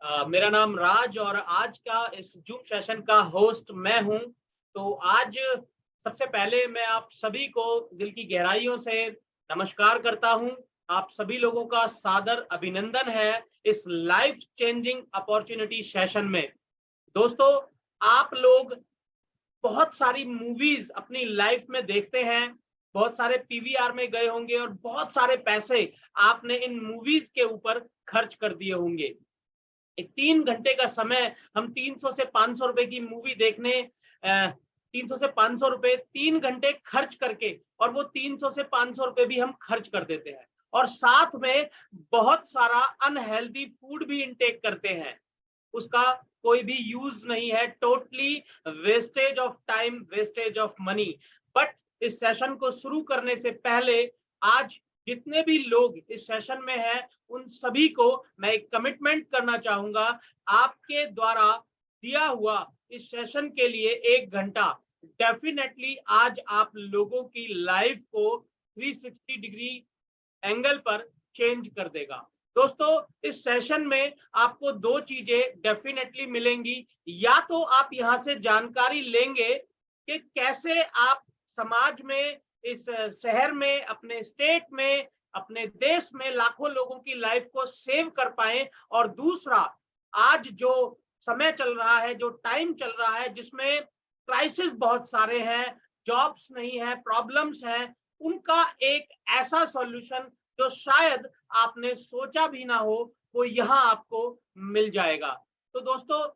मेरा नाम राज और आज का इस जूम सेशन का होस्ट मैं हूं। तो आज सबसे पहले मैं आप सभी को दिल की गहराइयों से नमस्कार करता हूं। आप सभी लोगों का सादर अभिनंदन है इस लाइफ चेंजिंग अपॉर्चुनिटी सेशन में। दोस्तों, आप लोग बहुत सारी मूवीज अपनी लाइफ में देखते हैं, बहुत सारे पीवीआर में गए होंगे और बहुत सारे पैसे आपने इन मूवीज के ऊपर खर्च कर दिए होंगे। एक 3 घंटे का समय हम 300 से 500 रुपए की मूवी देखने 300 से 500 रुपए 3 घंटे खर्च करके, और वो 300 से 500 रुपए भी हम खर्च कर देते हैं और साथ में बहुत सारा अनहेल्दी फूड भी इनटेक करते हैं। उसका कोई भी यूज नहीं है, totally wastage of time, wastage of money. But इस सेशन को शुरू करने से पहले आज जितने भी लोग इस सेशन में हैं उन सभी को मैं एक कमिटमेंट करना चाहूंगा। आपके द्वारा दिया हुआ इस सेशन के लिए 1 घंटा डेफिनेटली आज आप लोगों की लाइफ को 360 डिग्री एंगल पर चेंज कर देगा। दोस्तों, इस सेशन में आपको दो चीजें डेफिनेटली मिलेंगी। या तो आप यहां से जानकारी लेंगे कि कैसे आप समाज में, इस शहर में, अपने स्टेट में, अपने देश में लाखों लोगों की लाइफ को सेव कर पाए। और दूसरा, आज जो समय चल रहा है, जो टाइम चल रहा है, जिसमें क्राइसिस बहुत सारे हैं, जॉब्स नहीं है, प्रॉब्लम्स हैं, उनका एक ऐसा सॉल्यूशन जो शायद आपने सोचा भी ना हो, वो यहाँ आपको मिल जाएगा। तो दोस्तों,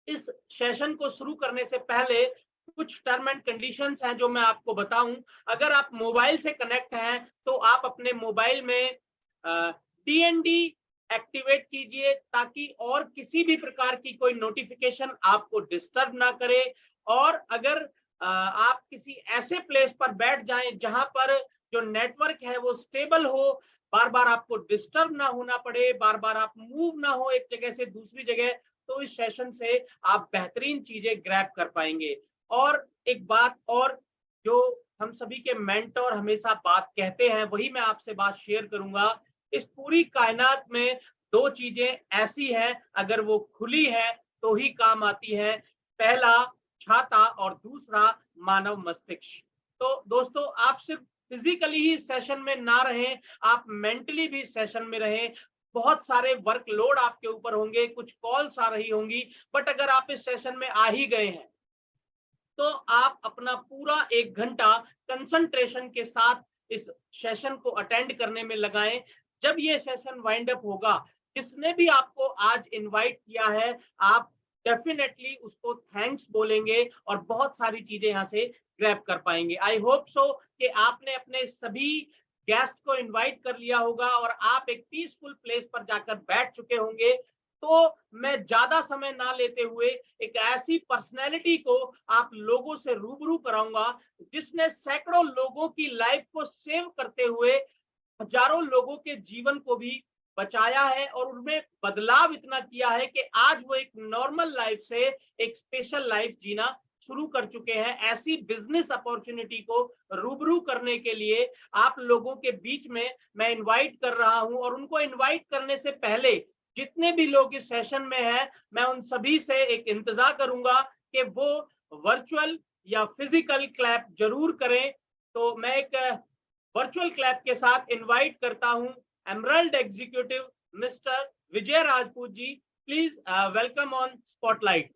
इस सेशन को शुरू करने से पहले कुछ टर्म एंड कंडीशंस हैं जो मैं आपको बताऊं। अगर आप मोबाइल से कनेक्ट हैं तो आप अपने मोबाइल में डीएनडी एक्टिवेट कीजिए ताकि और किसी भी प्रकार की कोई नोटिफिकेशन आपको डिस्टर्ब ना करे। और अगर आप किसी ऐसे प्लेस पर बैठ जाएं जहां पर जो नेटवर्क है वो स्टेबल हो, बार बार आपको डिस्टर्ब ना होना पड़े, बार बार आप मूव ना हो एक जगह से दूसरी जगह, तो इस सेशन से आप बेहतरीन चीजें ग्रैब कर पाएंगे। और एक बात और, जो हम सभी के मेंटर हमेशा बात कहते हैं, वही मैं आपसे बात शेयर करूंगा। इस पूरी कायनात में दो चीजें ऐसी हैं, अगर वो खुली है तो ही काम आती है। पहला छाता और दूसरा मानव मस्तिष्क। तो दोस्तों, आप सिर्फ फिजिकली ही सेशन में ना रहें, आप मेंटली भी सेशन में रहें। बहुत सारे वर्कलोड आपके ऊपर होंगे, कुछ कॉल्स आ रही होंगी, बट अगर आप इस सेशन में आ ही गए हैं तो आप अपना पूरा 1 घंटा कंसंट्रेशन के साथ इस सेशन को अटेंड करने में लगाएं। जब ये सेशन वाइंड अप होगा, जिसने भी आपको आज इनवाइट किया है, आप डेफिनेटली उसको थैंक्स बोलेंगे और बहुत सारी चीजें यहाँ से ग्रैब कर पाएंगे। आई होप सो कि आपने अपने सभी गेस्ट को इनवाइट कर लिया होगा और आप एक पीसफुल प्लेस पर जाकर बैठ चुके होंगे। तो मैं ज्यादा समय ना लेते हुए एक ऐसी पर्सनैलिटी को आप लोगों से रूबरू कराऊंगा जिसने सैकड़ों लोगों की लाइफ को सेव करते हुए हजारों लोगों के जीवन को भी बचाया है और उनमें बदलाव इतना किया है कि आज वो एक नॉर्मल लाइफ से एक स्पेशल लाइफ जीना शुरू कर चुके हैं। ऐसी बिजनेस अपॉर्चुनिटी को रूबरू करने के लिए आप लोगों के बीच में मैं इनवाइट कर रहा हूं। और उनको इनवाइट करने से पहले जितने भी लोग इस सेशन में हैं, मैं उन सभी से एक इंतजार करूंगा कि वो वर्चुअल या फिजिकल क्लैप जरूर करें। तो मैं एक वर्चुअल क्लैप के साथ इनवाइट करता हूं Emerald executive mister Vijay Rajput ji. Please welcome on spotlight.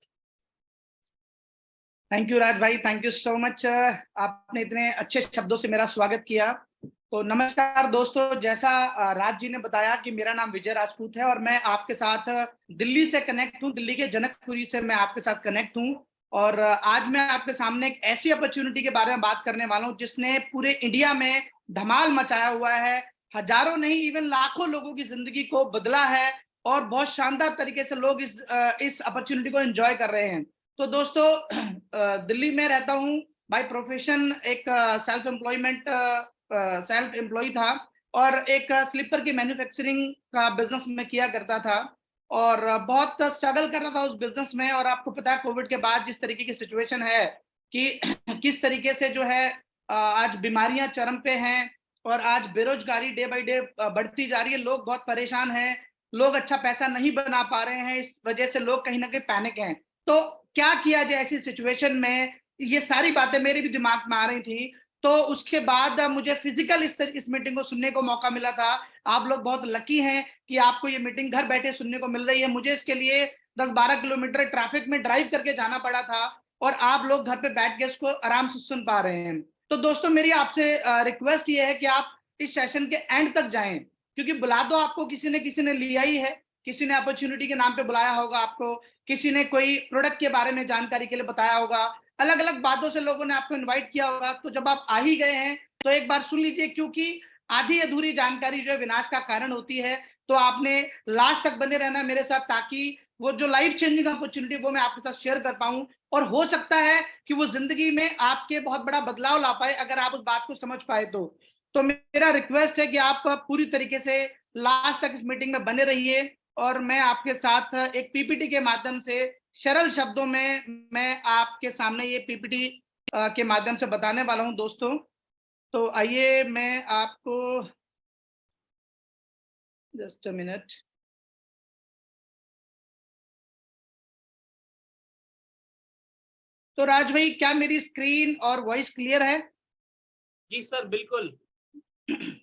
Thank you Raj भाई, थैंक यू सो मच। आपने इतने अच्छे शब्दों से मेरा स्वागत किया। तो नमस्कार दोस्तों, जैसा राज जी ने बताया कि मेरा नाम विजय राजपूत है और मैं आपके साथ दिल्ली से कनेक्ट हूँ, दिल्ली के जनकपुरी से मैं आपके साथ कनेक्ट हूँ। और आज मैं आपके सामने एक ऐसी अपॉर्चुनिटी के बारे में बात करने वाला हूँ जिसने पूरे इंडिया में धमाल मचाया हुआ है। हजारों नहीं, इवन लाखों लोगों की जिंदगी को बदला है और बहुत शानदार तरीके से लोग इस अपॉर्चुनिटी को एंजॉय कर रहे हैं। तो दोस्तों, दिल्ली में रहता हूँ, बाय प्रोफेशन एक सेल्फ एम्प्लॉय था और एक स्लीपर की मैन्युफैक्चरिंग का बिजनेस में किया करता था और बहुत स्ट्रगल कर रहा था उस बिजनेस में। और आपको पता है कोविड के बाद जिस तरीके की सिचुएशन है कि किस तरीके से जो है आज बीमारियां चरम पे हैं और आज बेरोजगारी डे बाय डे बढ़ती जा रही है, लोग बहुत परेशान हैं। लोग अच्छा पैसा नहीं बना पा रहे हैं, इस वजह से लोग कहीं ना कहीं पैनिक हैं। तो क्या किया जाए ऐसी सिचुएशन में, ये सारी बातें मेरे भी दिमाग में आ रही थी। तो उसके बाद मुझे फिजिकल इस मीटिंग को सुनने को मौका मिला था। आप लोग बहुत लकी हैं कि आपको ये मीटिंग घर बैठे सुनने को मिल रही है। मुझे इसके लिए 10-12 किलोमीटर ट्रैफिक में ड्राइव करके जाना पड़ा था, और आप लोग घर पे बैठ के इसको आराम से सुन पा रहे हैं। तो दोस्तों, मेरी आपसे रिक्वेस्ट ये है कि आप इस सेशन के एंड तक जाएं, क्योंकि बुला तो आपको किसी ने लिया ही है। किसी ने अपॉर्चुनिटी के नाम पे बुलाया होगा आपको, किसी ने कोई प्रोडक्ट के बारे में जानकारी के लिए बताया होगा, अलग अलग बातों से लोगों ने आपको इनवाइट किया होगा। तो जब आप आ ही गए हैं तो एक बार सुन लीजिए, क्योंकि आधी अधूरी जानकारी जो है विनाश का कारण होती है। तो आपने लास्ट तक बने रहना मेरे साथ, ताकि वो जो लाइफ चेंजिंग अपॉर्चुनिटी वो मैं आपके साथ शेयर कर पाऊं, और हो सकता है कि वो जिंदगी में आपके बहुत बड़ा बदलाव ला पाए अगर आप उस बात को समझ पाए तो मेरा रिक्वेस्ट है कि आप पूरी तरीके से लास्ट तक इस मीटिंग में बने रहिए, और मैं आपके साथ एक पीपीटी के माध्यम से सरल शब्दों में मैं आपके सामने ये पीपीटी के माध्यम से बताने वाला हूं दोस्तों। तो आइए मैं आपको जस्ट अ मिनट। तो राज भाई, क्या मेरी स्क्रीन और वॉइस क्लियर है? जी सर, बिल्कुल।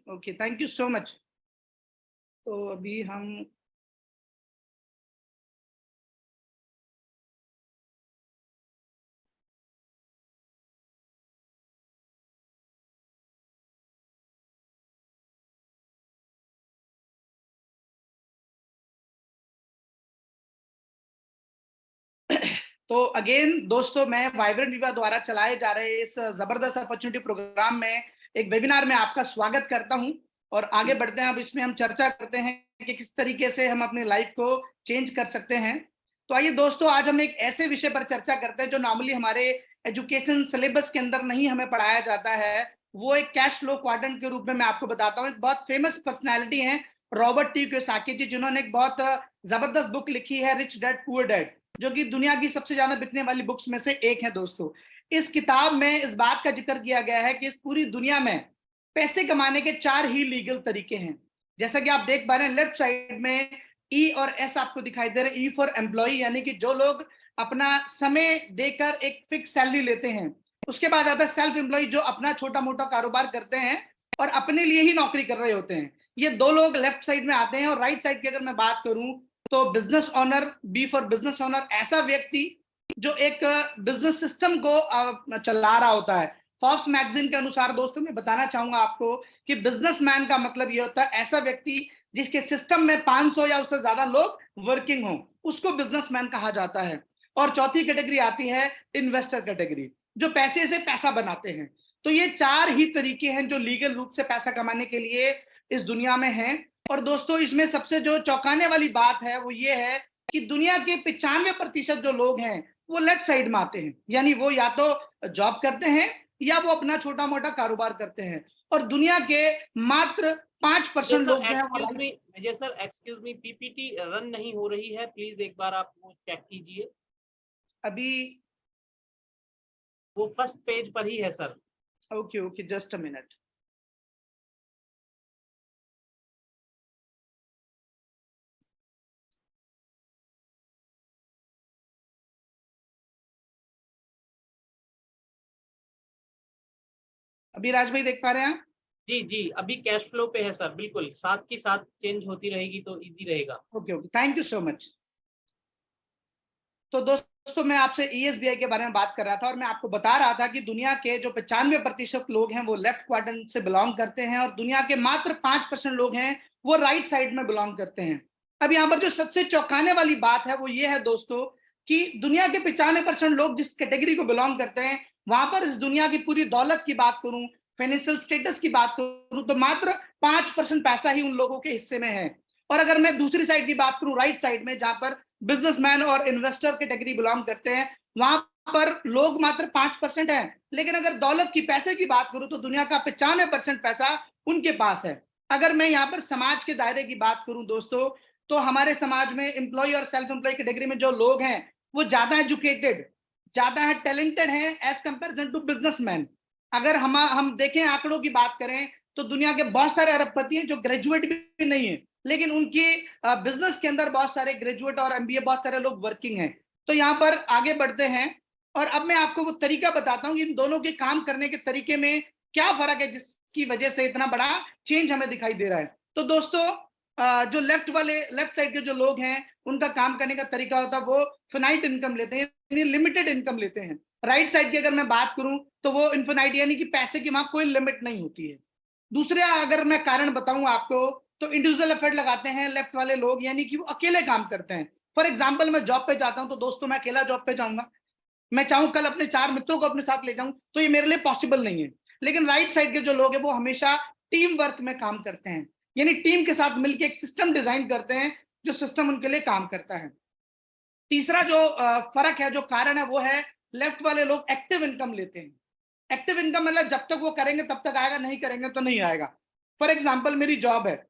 Okay, thank you so much. तो अभी हम तो अगेन दोस्तों, मैं वाइब्रेंट विवा द्वारा चलाए जा रहे इस जबरदस्त अपॉर्चुनिटी प्रोग्राम में एक वेबिनार में आपका स्वागत करता हूं, और आगे बढ़ते हैं। अब इसमें हम चर्चा करते हैं कि किस तरीके से हम अपनी लाइफ को चेंज कर सकते हैं। तो आइए दोस्तों, आज हम एक ऐसे विषय पर चर्चा करते हैं जो नॉर्मली हमारे एजुकेशन सिलेबस के अंदर नहीं हमें पढ़ाया जाता है। वो एक कैश फ्लो क्वाड्रेंट के रूप में मैं आपको बताता हूँ। एक बहुत फेमस पर्सनैलिटी है रॉबर्ट टी कियोसाकी जी, जिन्होंने एक बहुत जबरदस्त बुक लिखी है, रिच डैड पुअर डैड, जो कि दुनिया की सबसे ज्यादा बिकने वाली बुक्स में से एक है दोस्तों। इस किताब में इस बात का जिक्र किया गया है कि इस पूरी दुनिया में पैसे कमाने के 4 ही लीगल तरीके हैं। जैसा कि आप देख पा रहे हैं लेफ्ट साइड में ई और एस आपको दिखाई दे रहे हैं। ई फॉर एम्प्लॉय, यानी कि जो लोग अपना समय देकर एक फिक्स सैलरी लेते हैं। उसके बाद आता है सेल्फ एम्प्लॉय, जो अपना छोटा मोटा कारोबार करते हैं और अपने लिए ही नौकरी कर रहे होते हैं। ये दो लोग लेफ्ट साइड में आते हैं। और राइट साइड की अगर मैं बात करूं तो business owner, B for business owner, ऐसा व्यक्ति जो एक बिजनेस सिस्टम को चला रहा होता है। फॉर्ब्स मैगजीन के अनुसार दोस्तों, मैं बताना चाहूंगा आपको कि बिजनेसमैन का मतलब ये होता है ऐसा व्यक्ति जिसके सिस्टम में 500 या उससे ज्यादा लोग वर्किंग हो, उसको बिजनेसमैन कहा जाता है। और चौथी कैटेगरी आती है इन्वेस्टर कैटेगरी, जो पैसे से पैसा बनाते हैं। तो ये 4 ही तरीके हैं जो लीगल रूप से पैसा कमाने के लिए इस दुनिया में हैं। और दोस्तों, इसमें सबसे जो चौंकाने वाली बात है वो ये है कि दुनिया के 95% जो लोग हैं वो लेफ्ट साइड में आते हैं, यानी वो या तो जॉब करते हैं या वो अपना छोटा मोटा कारोबार करते हैं। और दुनिया के मात्र 5% लोग जो है वो Vijay sir, excuse me, PPT run नहीं हो रही है, प्लीज एक बार आप वो चेक कीजिए। अभी वो फर्स्ट पेज पर ही है sir. Okay okay, just a minute. अभी राज भाई देख पा रहे हैं? जी जी, अभी कैश फ्लो पे है सर, बिल्कुल साथ की साथ चेंज होती रहेगी तो इजी रहेगा। Okay okay, thank you so much. तो दोस्तों, मैं आपसे ईएसबीआई के बारे में बात कर रहा था, और मैं आपको बता रहा था कि दुनिया के जो 95% लोग हैं वो लेफ्ट क्वाड्रेंट से बिलोंग करते हैं, और दुनिया के मात्र 5% लोग हैं वो राइट साइड में बिलोंग करते हैं। अब यहाँ पर जो सबसे चौंकाने वाली बात है वो ये है दोस्तों कि दुनिया के 95% लोग जिस कैटेगरी को बिलोंग करते हैं, वहां पर इस दुनिया की पूरी दौलत की बात करूं, फाइनेंशियल स्टेटस की बात करूं, तो मात्र 5% पैसा ही उन लोगों के हिस्से में है। और अगर मैं दूसरी साइड की बात करूं, राइट साइड में, जहां पर बिजनेसमैन और इन्वेस्टर कैटेगरी बिलोंग करते हैं, वहां पर लोग मात्र 5% हैं। लेकिन अगर दौलत की, पैसे की बात करूं तो दुनिया का 95% पैसा उनके पास है। अगर मैं यहाँ पर समाज के दायरे की बात करूं दोस्तों, तो हमारे समाज में एम्प्लॉय और सेल्फ एम्प्लॉय कैटेगरी में जो लोग हैं वो ज्यादा एजुकेटेड, ज्यादा है टैलेंटेड हैं एज कंपेरिजन टू बिजनेसमैन। अगर हम देखें, आंकड़ों की बात करें, तो दुनिया के बहुत सारे अरबपति हैं जो ग्रेजुएट भी नहीं है लेकिन उनके बिजनेस के अंदर बहुत सारे ग्रेजुएट और एमबीए बहुत सारे लोग वर्किंग हैं। तो यहाँ पर आगे बढ़ते हैं और अब मैं आपको वो तरीका बताता हूँ इन दोनों के काम करने के तरीके में क्या फर्क है जिसकी वजह से इतना बड़ा चेंज हमें दिखाई दे रहा है। तो दोस्तों जो लेफ्ट साइड के जो लोग हैं उनका काम करने का तरीका होता है वो फिनाइट इनकम लेते हैं, यानी लिमिटेड इनकम लेते हैं। राइट साइड की अगर मैं बात करूं तो वो इन्फिनाइट यानी कि पैसे की वहां कोई लिमिट नहीं होती है। दूसरे अगर मैं कारण बताऊं आपको तो इंडिविजुअल एफर्ट लगाते हैं लेफ्ट वाले लोग, यानी कि वो अकेले काम करते हैं। फॉर एग्जाम्पल मैं जॉब पे जाता हूं तो दोस्तों मैं अकेला जॉब पे जाऊंगा, मैं चाहूं कल अपने 4 मित्रों को अपने साथ ले जाऊं तो ये मेरे लिए पॉसिबल नहीं है। लेकिन राइट साइड के जो लोग हैं वो हमेशा टीम वर्क में काम करते हैं, यानी टीम के साथ मिलकर एक सिस्टम डिजाइन करते हैं जो सिस्टम उनके लिए काम करता है। तीसरा जो फर्क है, जो कारण है, वो है लेफ्ट वाले लोग एक्टिव इनकम लेते हैं। एक्टिव इनकम मतलब जब तक वो करेंगे तब तक आएगा, नहीं करेंगे तो नहीं आएगा। फॉर एग्जाम्पल मेरी जॉब है,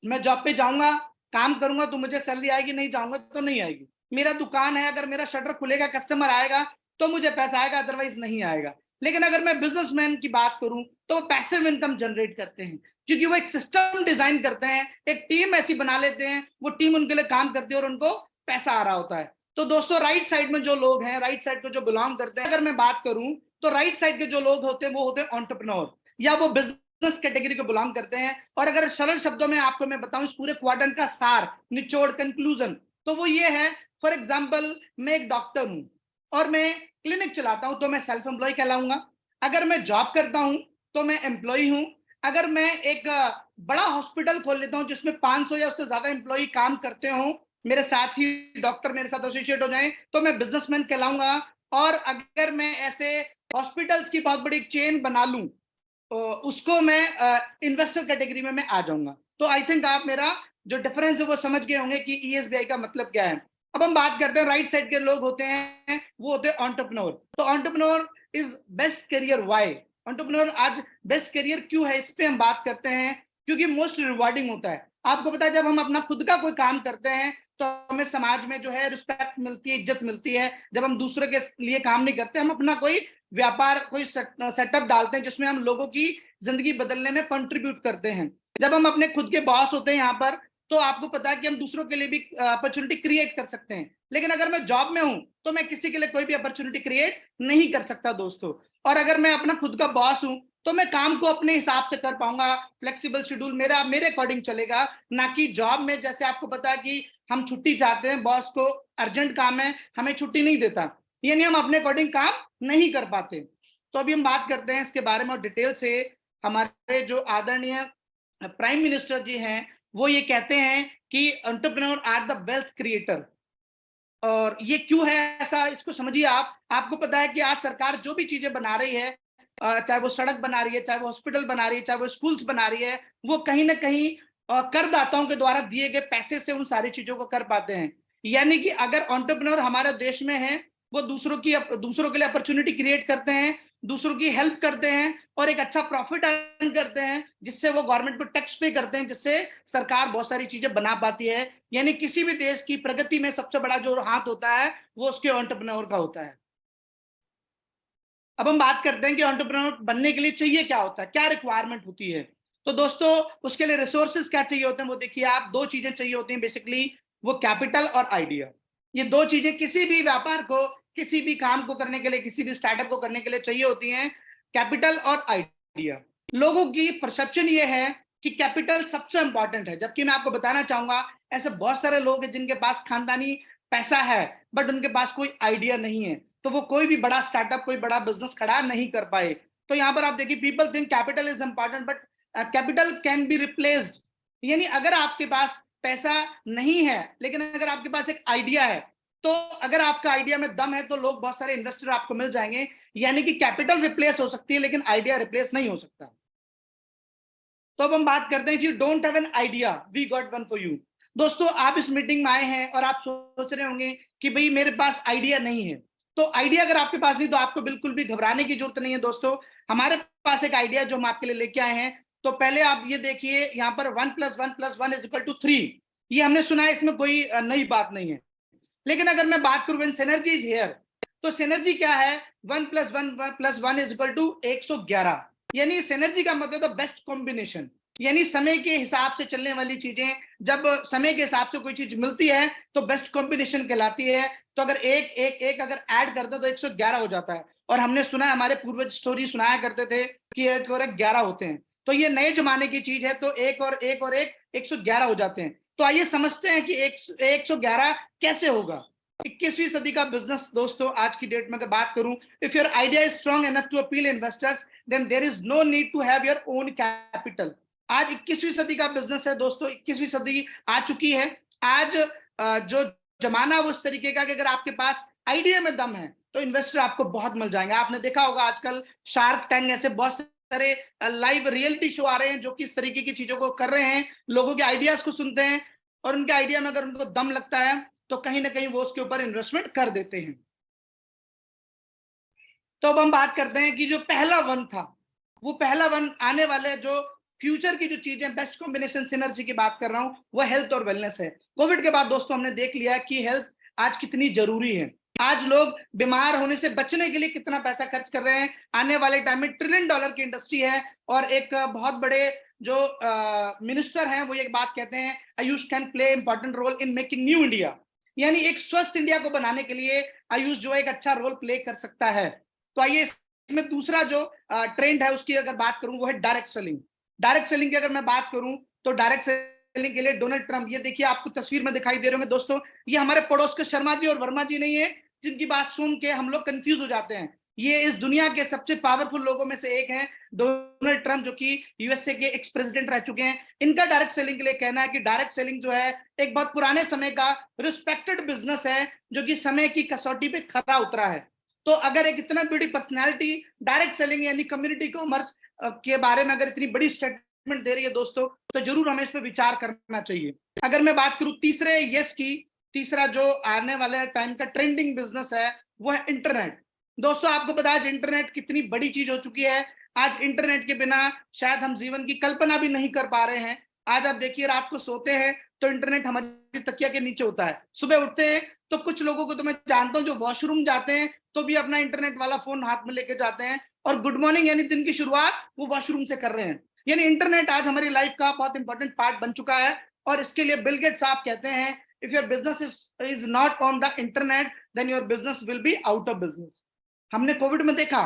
मैं जॉब पे जाऊंगा, काम करूंगा तो मुझे सैलरी आएगी, नहीं जाऊंगा तो नहीं आएगी। मेरा दुकान है, अगर मेरा शटर खुलेगा कस्टमर आएगा तो मुझे पैसा आएगा, अदरवाइज नहीं आएगा। लेकिन अगर मैं बिजनेसमैन की बात करूं तो पैसिव इनकम जनरेट करते हैं, क्योंकि वो एक सिस्टम डिजाइन करते हैं, एक टीम ऐसी बना लेते हैं, वो टीम उनके लिए काम करती है और उनको पैसा आ रहा होता है। तो दोस्तों राइट साइड में जो लोग हैं, राइट साइड को जो बिलोंग करते हैं, अगर मैं बात करूं तो राइट साइड के जो लोग होते हैं वो होते हैं एंटरप्रेन्योर, या वो बिजनेस कैटेगरी को बिलोंग करते हैं। और अगर सरल शब्दों में आपको मैं बताऊं इस पूरे क्वाड्रेंट का सार, निचोड़, कंक्लूजन, तो वो ये है। फॉर एग्जांपल मैं एक डॉक्टर हूं और मैं क्लिनिक चलाता हूं तो मैं सेल्फ एम्प्लॉय कहलाऊंगा। अगर मैं जॉब करता हूं तो मैं एम्प्लॉय हूं। अगर मैं एक बड़ा हॉस्पिटल खोल लेता हूं जिसमें 500 या उससे ज्यादा एम्प्लॉय काम करते हो, मेरे साथ ही डॉक्टर मेरे साथ एसोसिएट हो जाए, तो मैं बिजनेसमैन कहलाऊंगा। और अगर मैं ऐसे हॉस्पिटल्स की बहुत बड़ी चेन बना लूं उसको मैं इन्वेस्टर कैटेगरी में मैं आ जाऊंगा। तो आई थिंक आप मेरा जो डिफरेंस है वो समझ गए होंगे कि ईएसबीआई का मतलब क्या है। अब हम बात करते हैं राइट साइड के लोग होते हैं, वो होते हैं एंटरप्रेन्योर। तो entrepreneur is best career. Why entrepreneur आज बेस्ट करियर क्यों है, इस पे हम बात करते हैं। क्योंकि मोस्ट रिवॉर्डिंग होता है। आपको पता है जब हम अपना खुद का कोई काम करते हैं तो हमें समाज में जो है रिस्पेक्ट मिलती है, इज्जत मिलती है। जब हम दूसरे के लिए काम नहीं करते, हम अपना कोई व्यापार, कोई सेटअप डालते हैं जिसमें हम लोगों की जिंदगी बदलने में कंट्रीब्यूट करते हैं। जब हम अपने खुद के बॉस होते हैं यहाँ पर, तो आपको पता है कि हम दूसरों के लिए भी अपॉर्चुनिटी क्रिएट कर सकते हैं। लेकिन अगर मैं जॉब में हूं तो मैं किसी के लिए कोई भी अपॉर्चुनिटी क्रिएट नहीं कर सकता दोस्तों। और अगर मैं अपना खुद का बॉस हूं तो मैं काम को अपने हिसाब से कर पाऊंगा, फ्लेक्सिबल शेड्यूल मेरा मेरे अकॉर्डिंग चलेगा। ना कि जॉब में जैसे आपको पता है कि हम छुट्टी चाहते हैं, बॉस को अर्जेंट काम है, हमें छुट्टी नहीं देता, यानी हम अपने अकॉर्डिंग काम नहीं कर पाते। तो अभी हम बात करते हैं इसके बारे में और डिटेल से। हमारे जो आदरणीय प्राइम मिनिस्टर जी हैं वो ये कहते हैं कि entrepreneur are the wealth creator. और ये क्यों है ऐसा, इसको समझिए आप। आपको पता है कि आज सरकार जो भी चीजें बना रही है, चाहे वो सड़क बना रही है, चाहे वो हॉस्पिटल बना रही है, चाहे वो स्कूल्स बना रही है, वो कहीं ना कहीं करदाताओं के द्वारा दिए गए पैसे से उन सारी चीजों को कर पाते हैं। यानी कि अगर एंटरप्रेन्योर हमारे देश में है, वो दूसरों के लिए अपॉर्चुनिटी क्रिएट करते हैं, दूसरों की हेल्प करते हैं और एक अच्छा प्रॉफिट अर्न करते हैं, जिससे वो गवर्नमेंट को टैक्स पे करते हैं, जिससे सरकार बहुत सारी चीजें बना पाती है। यानी किसी भी देश की प्रगति में सबसे बड़ा जो हाथ होता है वो उसके एंटरप्रेन्योर का होता है। अब हम बात करते हैं कि एंटरप्रेन्योर बनने के लिए चाहिए क्या होता है, क्या रिक्वायरमेंट होती है। तो दोस्तों उसके लिए रिसोर्सेज क्या चाहिए होते हैं, वो देखिए आप, दो चीजें चाहिए होती हैं बेसिकली, वो कैपिटल और आइडिया। ये दो चीजें किसी भी व्यापार को, किसी भी काम को करने के लिए, किसी भी स्टार्टअप को करने के लिए चाहिए होती हैं, कैपिटल और आइडिया। लोगों की परसेप्शन ये है कि कैपिटल सबसे इंपॉर्टेंट है, जबकि मैं आपको बताना चाहूंगा ऐसे बहुत सारे लोग हैं जिनके पास खानदानी पैसा है बट उनके पास कोई आइडिया नहीं है, तो वो कोई भी बड़ा स्टार्टअप, कोई बड़ा बिजनेस खड़ा नहीं कर पाए। तो यहाँ पर आप देखिए, people think capital is important but capital can be replaced. यानी अगर आपके पास पैसा नहीं है लेकिन अगर आपके पास एक आइडिया है, तो अगर आपका आइडिया में दम है तो लोग, बहुत सारे इन्वेस्टर आपको मिल जाएंगे। यानी कि कैपिटल रिप्लेस हो सकती है लेकिन आइडिया रिप्लेस नहीं हो सकता। तो अब हम बात करते हैं जी, don't have an idea, we got one for you. दोस्तों आप इस मीटिंग में आए हैं और आप सोच रहे होंगे कि भाई मेरे पास आइडिया नहीं है। तो आइडिया अगर आपके पास नहीं तो आपको बिल्कुल भी घबराने की जरूरत नहीं है दोस्तों। हमारे पास एक आइडिया जो हम आपके लिए लेके आए हैं। तो पहले आप ये देखिए, यहाँ पर 1+1+1=3, ये हमने सुना है, इसमें कोई नई बात नहीं है। लेकिन अगर मैं बात करूं व्हेन सिनर्जी इज हियर, तो सिनर्जी क्या है, 1+1+1=111। यानी सिनर्जी का मतलब बेस्ट कॉम्बिनेशन। यानी समय के हिसाब से चलने वाली चीजें, जब समय के हिसाब से कोई चीज मिलती है तो बेस्ट कॉम्बिनेशन कहलाती है। तो अगर एक एक एक अगर ऐड करते तो 111 हो जाता है। और हमने सुना है, हमारे पूर्वज स्टोरी सुनाया करते थे कि 1 और 1 11 होते हैं। तो ये नए जमाने की चीज है, तो 1 और 1 111 हो जाते हैं। तो आइए समझते हैं कि 111 कैसे होगा। 21वीं सदी का बिजनेस दोस्तों, आज की डेट में अगर बात करूं, if your idea is strong enough to appeal investors then there is no need to have your own capital. आज 21वीं सदी का बिजनेस है दोस्तों, 21वीं सदी आ चुकी है। आज जो जमाना वो इस तरीके का कि अगर आपके पास आइडिया में दम है तो इन्वेस्टर आपको बहुत मिल जाएंगे। आपने देखा होगा आजकल शार्क टैंक ऐसे बहुत सारे लाइव रियलिटी शो आ रहे हैं जो कि इस तरीके की चीजों को कर रहे हैं, लोगों के आइडियाज को सुनते हैं और उनके आइडिया में अगर उनको दम लगता है तो कहीं ना कहीं वो उसके ऊपर इन्वेस्टमेंट कर देते हैं। तो अब हम बात करते हैं कि जो पहला वन था, वो पहला वन आने वाले जो फ्यूचर की जो चीजें, बेस्ट कॉम्बिनेशन सिनर्जी की बात कर रहा हूं, वो हेल्थ और वेलनेस है। कोविड के बाद दोस्तों हमने देख लिया कि हेल्थ आज कितनी जरूरी है। आज लोग बीमार होने से बचने के लिए कितना पैसा खर्च कर रहे हैं। आने वाले टाइम में $1 ट्रिलियन की इंडस्ट्री है। और एक बहुत बड़े जो मिनिस्टर हैं वो एक बात कहते हैं, Ayush can play important role in making new India. यानी एक स्वस्थ इंडिया को बनाने के लिए आयुष जो एक अच्छा रोल प्ले कर सकता है। तो आइए इसमें दूसरा जो ट्रेंड है उसकी अगर बात करूं, वो है डायरेक्ट सेलिंग। डायरेक्ट सेलिंग की अगर मैं बात करूं तो डायरेक्ट सेलिंग के लिए डोनाल्ड ट्रंप, ये देखिए आपको तस्वीर में दिखाई दे रहे होंगे दोस्तों, ये हमारे पड़ोस के शर्मा जी और वर्मा जी नहीं है जिनकी बात सुन के हम लोग कंफ्यूज हो जाते हैं। ये इस दुनिया के सबसे पावरफुल लोगों में से एक हैं, डोनाल्ड ट्रंप, जो कि यूएसए के एक्स प्रेसिडेंट रह चुके हैं। इनका डायरेक्ट सेलिंग के लिए कहना है कि डायरेक्ट सेलिंग जो है एक बहुत पुराने समय का रिस्पेक्टेड बिजनेस है जो कि समय की कसौटी पे खरा उतरा है। तो अगर एक इतना बड़ी पर्सनैलिटी डायरेक्ट सेलिंग यानी कम्युनिटी कॉमर्स के बारे में अगर इतनी बड़ी स्टेटमेंट दे रही है दोस्तों, तो जरूर हमें इस पर विचार करना चाहिए। अगर मैं बात करूं तीसरे यस की, तीसरा जो आने वाले टाइम का ट्रेंडिंग बिजनेस है वो है इंटरनेट। दोस्तों आपको पता है इंटरनेट कितनी बड़ी चीज हो चुकी है। आज इंटरनेट के बिना शायद हम जीवन की कल्पना भी नहीं कर पा रहे हैं। आज आप देखिए, रात को सोते हैं तो इंटरनेट हमारी तकिया के नीचे होता है, सुबह उठते हैं तो कुछ लोगों को तो मैं जानता हूं जो वॉशरूम जाते हैं तो भी अपना इंटरनेट वाला फोन हाथ में लेके जाते हैं, और गुड मॉर्निंग यानी दिन की शुरुआत वो वॉशरूम से कर रहे हैं। यानी इंटरनेट आज हमारी लाइफ का बहुत इंपॉर्टेंट पार्ट बन चुका है। और इसके लिए बिल गेट्स साहब कहते हैं, if your business is not on the internet then your business will be out of business. हमने कोविड में देखा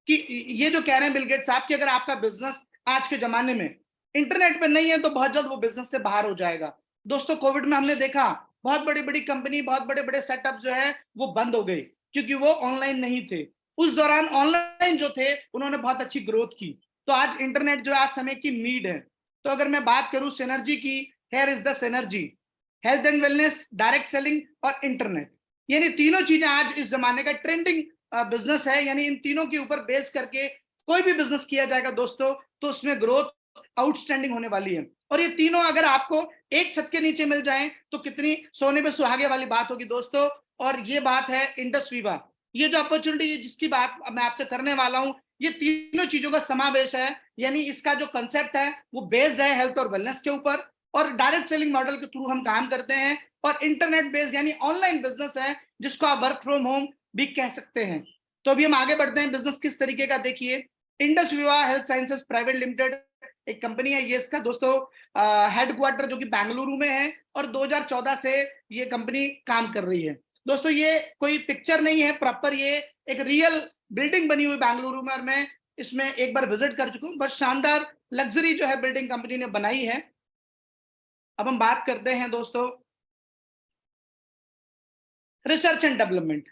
कि ये जो कह रहे हैं बिल गेट्स साहब कि अगर आपका बिजनेस आज के जमाने में इंटरनेट पे नहीं है तो बहुत जल्द वो बिजनेस से बाहर हो जाएगा। दोस्तों कोविड में हमने देखा बहुत बड़ी बड़ी कंपनी, बहुत बड़े बड़े सेटअप जो है वो बंद हो गए क्योंकि वो ऑनलाइन नहीं थे। उस दौरान ऑनलाइन जो थे उन्होंने बहुत अच्छी ग्रोथ की। तो आज इंटरनेट जो आज समय की नीड है। तो अगर मैं बात करूं सिनर्जी की, here is the synergy, health and wellness, direct selling और इंटरनेट। यानी तीनों चीजें आज इस जमाने का ट्रेंडिंग बिजनेस है। यानी इन तीनों के ऊपर बेस करके कोई भी बिजनेस किया जाएगा दोस्तों तो उसमें ग्रोथ आउटस्टैंडिंग होने वाली है। और ये तीनों अगर आपको एक छत के नीचे मिल जाएं तो कितनी सोने पे सुहागे वाली बात होगी दोस्तों। और ये बात है इंडस वीवा, ये जो अपॉर्चुनिटी जिसकी बात मैं आपसे करने वाला हूं, ये तीनों चीजों का समावेश है। यानी इसका जो कंसेप्ट है वो बेस्ड है हेल्थ और वेलनेस के ऊपर, और डायरेक्ट सेलिंग मॉडल के थ्रू हम काम करते हैं, और इंटरनेट बेस्ड यानी ऑनलाइन बिजनेस है जिसको आप वर्क फ्रॉम होम भी कह सकते हैं। तो अभी हम आगे बढ़ते हैं, बिजनेस किस तरीके का देखिए। Indus Viva health sciences private limited एक कंपनी है। ये इसका दोस्तों हेडक्वार्टर जो कि बेंगलुरु में है, और 2014 से ये कंपनी काम कर रही है। दोस्तों ये कोई पिक्चर नहीं है, प्रॉपर ये एक रियल बिल्डिंग बनी हुई बेंगलुरु में, और मैं इसमें एक बार विजिट कर चुका हूँ। बस शानदार लग्जरी जो है बिल्डिंग कंपनी ने बनाई है। अब हम बात करते हैं दोस्तों research and development.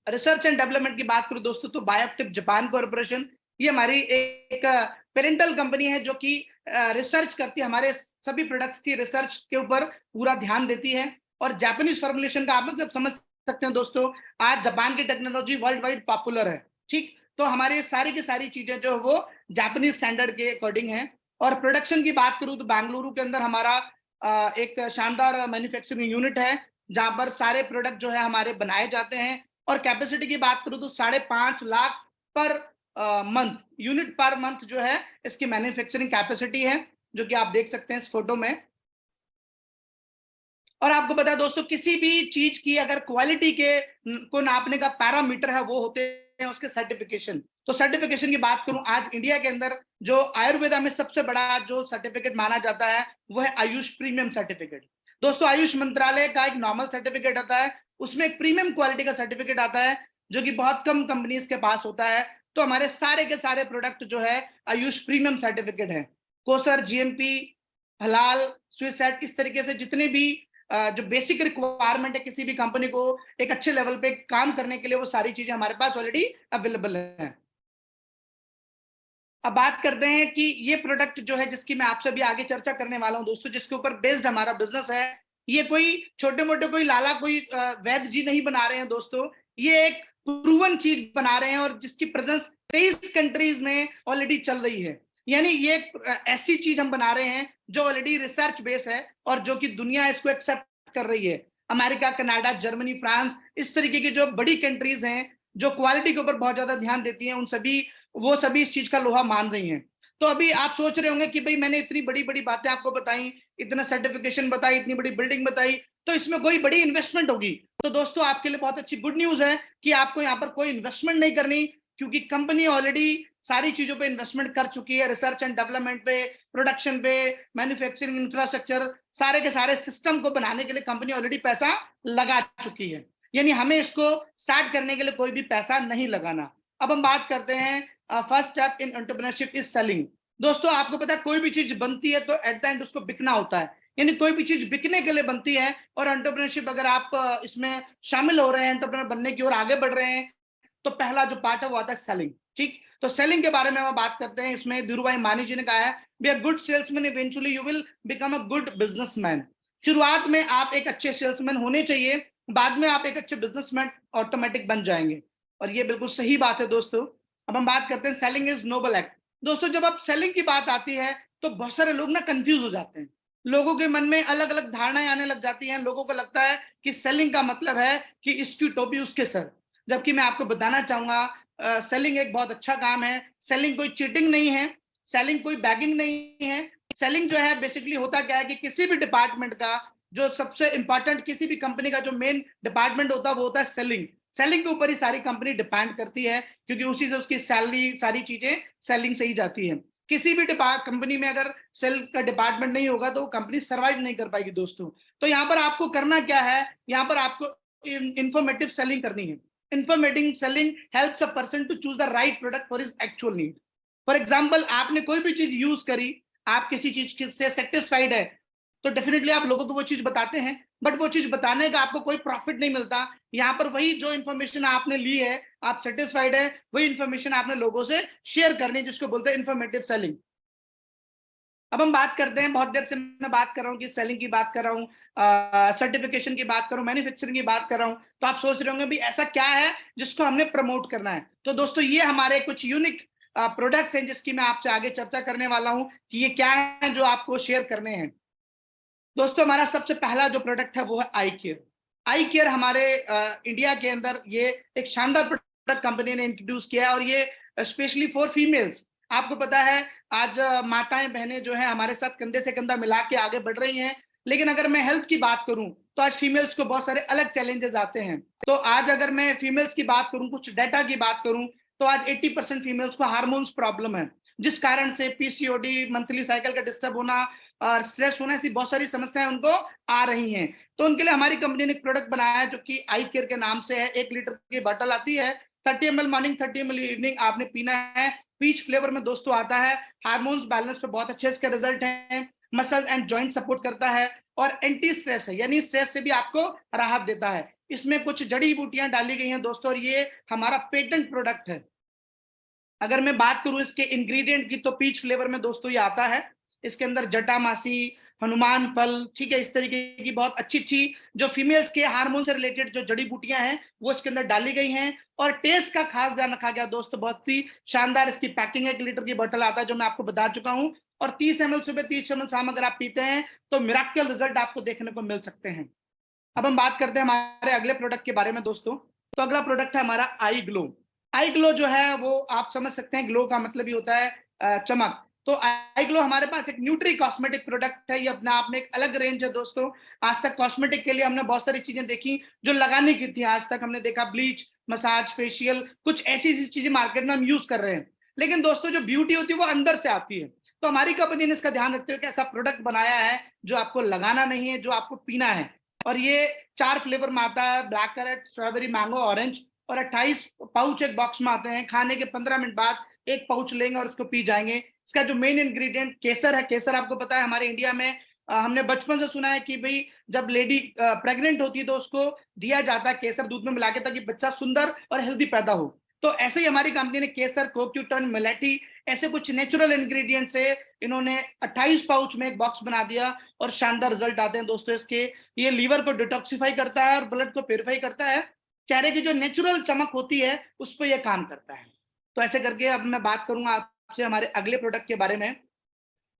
Research and development की बात करूं दोस्तों तो बायोटिप जापान कॉर्पोरेशन, ये हमारी एक पेरेंटल कंपनी है जो कि रिसर्च करती है, हमारे सभी प्रोडक्ट्स की रिसर्च के ऊपर पूरा ध्यान देती है। और जापानीज फॉर्मुलेशन का आप लोग जब समझ सकते हैं दोस्तों, आज जापान की टेक्नोलॉजी वर्ल्ड वाइड पॉपुलर है, ठीक। तो हमारी सारी की सारी चीजें जो वो जापानीज स्टैंडर्ड के अकॉर्डिंग है। और प्रोडक्शन की बात करूं तो बेंगलुरु के अंदर हमारा एक शानदार मैन्युफैक्चरिंग यूनिट है जहां पर सारे प्रोडक्ट जो है हमारे बनाए जाते हैं। और कैपेसिटी की बात करूं तो 5.5 lakh per month, unit per month जो है इसकी मैन्युफैक्चरिंग कैपेसिटी है, जो कि आप देख सकते हैं इस फोटो में। और आपको पता है दोस्तों, किसी भी चीज की अगर क्वालिटी के को नापने का पैरामीटर है वो होते हैं उसके सर्टिफिकेशन। तो सर्टिफिकेशन की बात करूं, आज इंडिया के अंदर जो आयुर्वेदा में सबसे बड़ा जो सर्टिफिकेट माना जाता है वो है आयुष प्रीमियम सर्टिफिकेट। दोस्तों, आयुष मंत्रालय का एक नॉर्मल सर्टिफिकेट आता है, उसमें एक प्रीमियम क्वालिटी का सर्टिफिकेट आता है जो कि बहुत कम कंपनीज के पास होता है। तो हमारे सारे के सारे प्रोडक्ट जो है आयुष प्रीमियम सर्टिफिकेट है। कोसर, जीएमपी, हलाल, स्विससेट, इस तरीके से जितने भी जो बेसिक रिक्वायरमेंट है किसी भी कंपनी को एक अच्छे लेवल पे काम करने के लिए, वो सारी चीजें हमारे पास ऑलरेडी अवेलेबल है। अब बात करते हैं कि ये प्रोडक्ट जो है जिसकी मैं आपसे भी आगे चर्चा करने वाला हूं दोस्तों, जिसके ऊपर बेस्ड हमारा बिजनेस है, ये कोई छोटे मोटे कोई लाला कोई वैद्य जी नहीं बना रहे हैं दोस्तों, ये एक प्रूवन चीज बना रहे हैं और जिसकी प्रेजेंस 23 कंट्रीज में ऑलरेडी चल रही है। यानी ये ऐसी चीज हम बना रहे हैं जो ऑलरेडी रिसर्च बेस है और जो कि दुनिया इसको एक्सेप्ट कर रही है। अमेरिका, कनाडा, जर्मनी, फ्रांस, इस तरीके की जो बड़ी कंट्रीज हैं जो क्वालिटी के ऊपर बहुत ज्यादा ध्यान देती हैं, उन सभी वो सभी इस चीज का लोहा मान रही हैं। तो अभी आप सोच रहे होंगे कि भाई मैंने इतनी बड़ी बड़ी बातें आपको बताई, इतना सर्टिफिकेशन बताई, इतनी बड़ी बिल्डिंग बताई, तो इसमें कोई बड़ी इन्वेस्टमेंट होगी। तो दोस्तों, आपके लिए बहुत अच्छी गुड न्यूज है कि आपको यहाँ पर कोई इन्वेस्टमेंट नहीं करनी, क्योंकि कंपनी ऑलरेडी सारी चीजों पे इन्वेस्टमेंट कर चुकी है, रिसर्च एंड डेवलपमेंट पे, प्रोडक्शन पे, मैन्युफैक्चरिंग इंफ्रास्ट्रक्चर, सारे के सारे सिस्टम को बनाने के लिए कंपनी ऑलरेडी पैसा लगा चुकी है। यानी हमें इसको स्टार्ट करने के लिए कोई भी पैसा नहीं लगाना। अब हम बात करते हैं first step in entrepreneurship is selling. दोस्तों, आपको पता है कोई भी चीज बनती है तो एट द एंड उसको बिकना होता है, यानी कोई भी चीज बिकने के लिए बनती है। और एंटरप्रेन्योरशिप अगर आप इसमें शामिल हो रहे हैं, एंटरप्रेन्योर बनने की ओर आगे बढ़ रहे हैं, तो पहला जो पार्ट है वो आता है सेलिंग। ठीक, तो सेलिंग के बारे में हम बात करते हैं। इसमें धीरूभाई मानी जी ने कहा है, be a good salesman eventually you will become a good businessman. शुरुआत में आप एक अच्छे सेल्समैन होने चाहिए, बाद में आप एक अच्छे बिजनेसमैन ऑटोमेटिक बन जाएंगे। और ये बिल्कुल सही बात है दोस्तों। अब हम बात करते हैं सेलिंग इज नोबल एक्ट। दोस्तों, जब आप सेलिंग की बात आती है तो बहुत सारे लोग ना कंफ्यूज हो जाते हैं, लोगों के मन में अलग अलग धारणाएं आने लग जाती हैं। लोगों को लगता है कि सेलिंग का मतलब है कि इसकी टोपी उसके सर, जबकि मैं आपको बताना चाहूंगा सेलिंग एक बहुत अच्छा काम है। सेलिंग कोई चीटिंग नहीं है, सेलिंग कोई बैगिंग नहीं है। सेलिंग जो है बेसिकली होता क्या है कि किसी भी डिपार्टमेंट का जो सबसे इंपॉर्टेंट, किसी भी कंपनी का जो मेन डिपार्टमेंट होता है वो होता है सेलिंग। सेलिंग के ऊपर ही सारी कंपनी डिपेंड करती है, क्योंकि उसी से उसकी सैलरी, सारी चीजें सेलिंग से ही जाती है। किसी भी कंपनी में अगर सेल का डिपार्टमेंट नहीं होगा तो वो कंपनी सर्वाइव नहीं कर पाएगी दोस्तों। तो यहाँ पर आपको करना क्या है, यहाँ पर आपको इंफॉर्मेटिव सेलिंग करनी है। Informative selling helps a person to choose the right product for his actual need. For example, आपने कोई भी चीज यूज करी, आप किसी चीज से सेटिस्फाइड है, तो डेफिनेटली आप लोगों को वो चीज बताते हैं, बट वो चीज बताने का आपको कोई प्रॉफिट नहीं मिलता। यहाँ पर वही जो इन्फॉर्मेशन आपने ली है, आप सेटिस्फाइड है, वही इन्फॉर्मेशन आपने लोगों से शेयर करनी है, जिसको बोलते हैं इन्फॉर्मेटिव सेलिंग। अब हम बात करते हैं, बहुत देर से मैं बात कर रहा हूँ कि सेलिंग की बात कर रहा हूँ, सर्टिफिकेशन की बात कर रहा हूँ, मैन्युफैक्चरिंग की बात कर रहा हूँ, तो आप सोच रहे होंगे भी ऐसा क्या है जिसको हमने प्रमोट करना है। तो दोस्तों, ये हमारे कुछ यूनिक प्रोडक्ट्स हैं जिसकी मैं आपसे आगे चर्चा करने वाला हूँ कि ये क्या है जो आपको शेयर करने हैं। दोस्तों, हमारा सबसे पहला जो प्रोडक्ट है वो है आई केयर। आई केयर हमारे इंडिया के अंदर ये एक शानदार प्रोडक्ट कंपनी ने इंट्रोड्यूस किया है, और ये स्पेशली फॉर फीमेल्स। आपको पता है आज माताएं बहनें जो है हमारे साथ कंधे से कंधा मिला के आगे बढ़ रही हैं, लेकिन अगर मैं हेल्थ की बात करूं तो आज फीमेल्स को बहुत सारे अलग चैलेंजेस आते हैं। तो आज अगर मैं फीमेल्स की बात करूं, कुछ डाटा की बात करूं, तो आज 80% फीमेल्स को हार्मोन्स प्रॉब्लम है, जिस कारण से पीसीओडी, मंथली साइकिल का डिस्टर्ब होना और स्ट्रेस होने से बहुत सारी समस्याएं उनको आ रही हैं। तो उनके लिए हमारी कंपनी ने एक प्रोडक्ट बनाया है जो कि आई केयर के नाम से है। 1 लीटर की बॉटल आती है, 30 ml मॉर्निंग, 30 ml इवनिंग आपने पीना है। पीच फ्लेवर में दोस्तों आता है। हार्मोन्स बैलेंस पे बहुत अच्छे इसके रिजल्ट हैं। मसल एंड जॉइंट सपोर्ट करता है और एंटी स्ट्रेस है, यानी स्ट्रेस से भी आपको राहत देता है। इसमें कुछ जड़ी बूटियां डाली गई हैं दोस्तों, और ये हमारा पेटेंट प्रोडक्ट है। अगर मैं बात करूं इसके इंग्रेडिएंट की, तो पीच फ्लेवर में दोस्तों ये आता है। इसके अंदर जटामासी, हनुमान फल, ठीक है, इस तरीके की बहुत अच्छी अच्छी जो फीमेल्स के हार्मोन से रिलेटेड जो जड़ी बूटियां हैं वो इसके अंदर डाली गई हैं। और टेस्ट का खास ध्यान रखा गया दोस्तों, बहुत ही शानदार इसकी पैकिंग है। 1 लीटर की बोतल आता है जो मैं आपको बता चुका हूं, और 30 ml सुबह, 30 ml शाम अगर आप पीते हैं तो मिराकल रिजल्ट आपको देखने को मिल सकते हैं। अब हम बात करते हैं हमारे अगले प्रोडक्ट के बारे में दोस्तों। तो अगला प्रोडक्ट है हमारा आई ग्लो। आई ग्लो जो है वो आप समझ सकते हैं, ग्लो का मतलब ही होता है चमक। तो आई ग्लो हमारे पास एक न्यूट्री कॉस्मेटिक प्रोडक्ट है, ये अपने आप में एक अलग रेंज है दोस्तों। आज तक कॉस्मेटिक के लिए हमने बहुत सारी चीजें देखी जो लगाने की थी, आज तक हमने देखा ब्लीच, मसाज, फेशियल, कुछ ऐसी चीजें मार्केट में हम यूज कर रहे हैं, लेकिन दोस्तों जो ब्यूटी होती है वो अंदर से आती है। तो हमारी कंपनी ने इसका ध्यान रखते हुए ऐसा प्रोडक्ट बनाया है जो आपको लगाना नहीं है, जो आपको पीना है। और ये 4 फ्लेवर में आता है, black carrot, strawberry, mango, orange, और 28 पाउच एक बॉक्स में आते हैं। खाने के 15 मिनट बाद एक पाउच लेंगे और उसको पी जाएंगे। इसका जो मेन इंग्रेडिएंट केसर है। केसर आपको पता है हमारे इंडिया में हमने बचपन से सुना है कि भाई जब लेडी प्रेग्नेंट होती है तो उसको दिया जाता है केसर दूध में मिला के, ताकि बच्चा सुंदर और हेल्दी पैदा हो। तो ऐसे ही हमारी कंपनी ने केसर, कोक्यूटन, मिलेटी, ऐसे कुछ नेचुरल इंग्रेडिएंट से इन्होंने 28 पाउच में एक बॉक्स बना दिया और शानदार रिजल्ट आते हैं दोस्तों इसके। ये लीवर को डिटॉक्सिफाई करता है और ब्लड को प्यूरिफाई करता है। चेहरे की जो नेचुरल चमक होती है उस पर यह काम करता है। तो ऐसे करके अब मैं बात करूंगा आपसे हमारे अगले प्रोडक्ट के बारे में।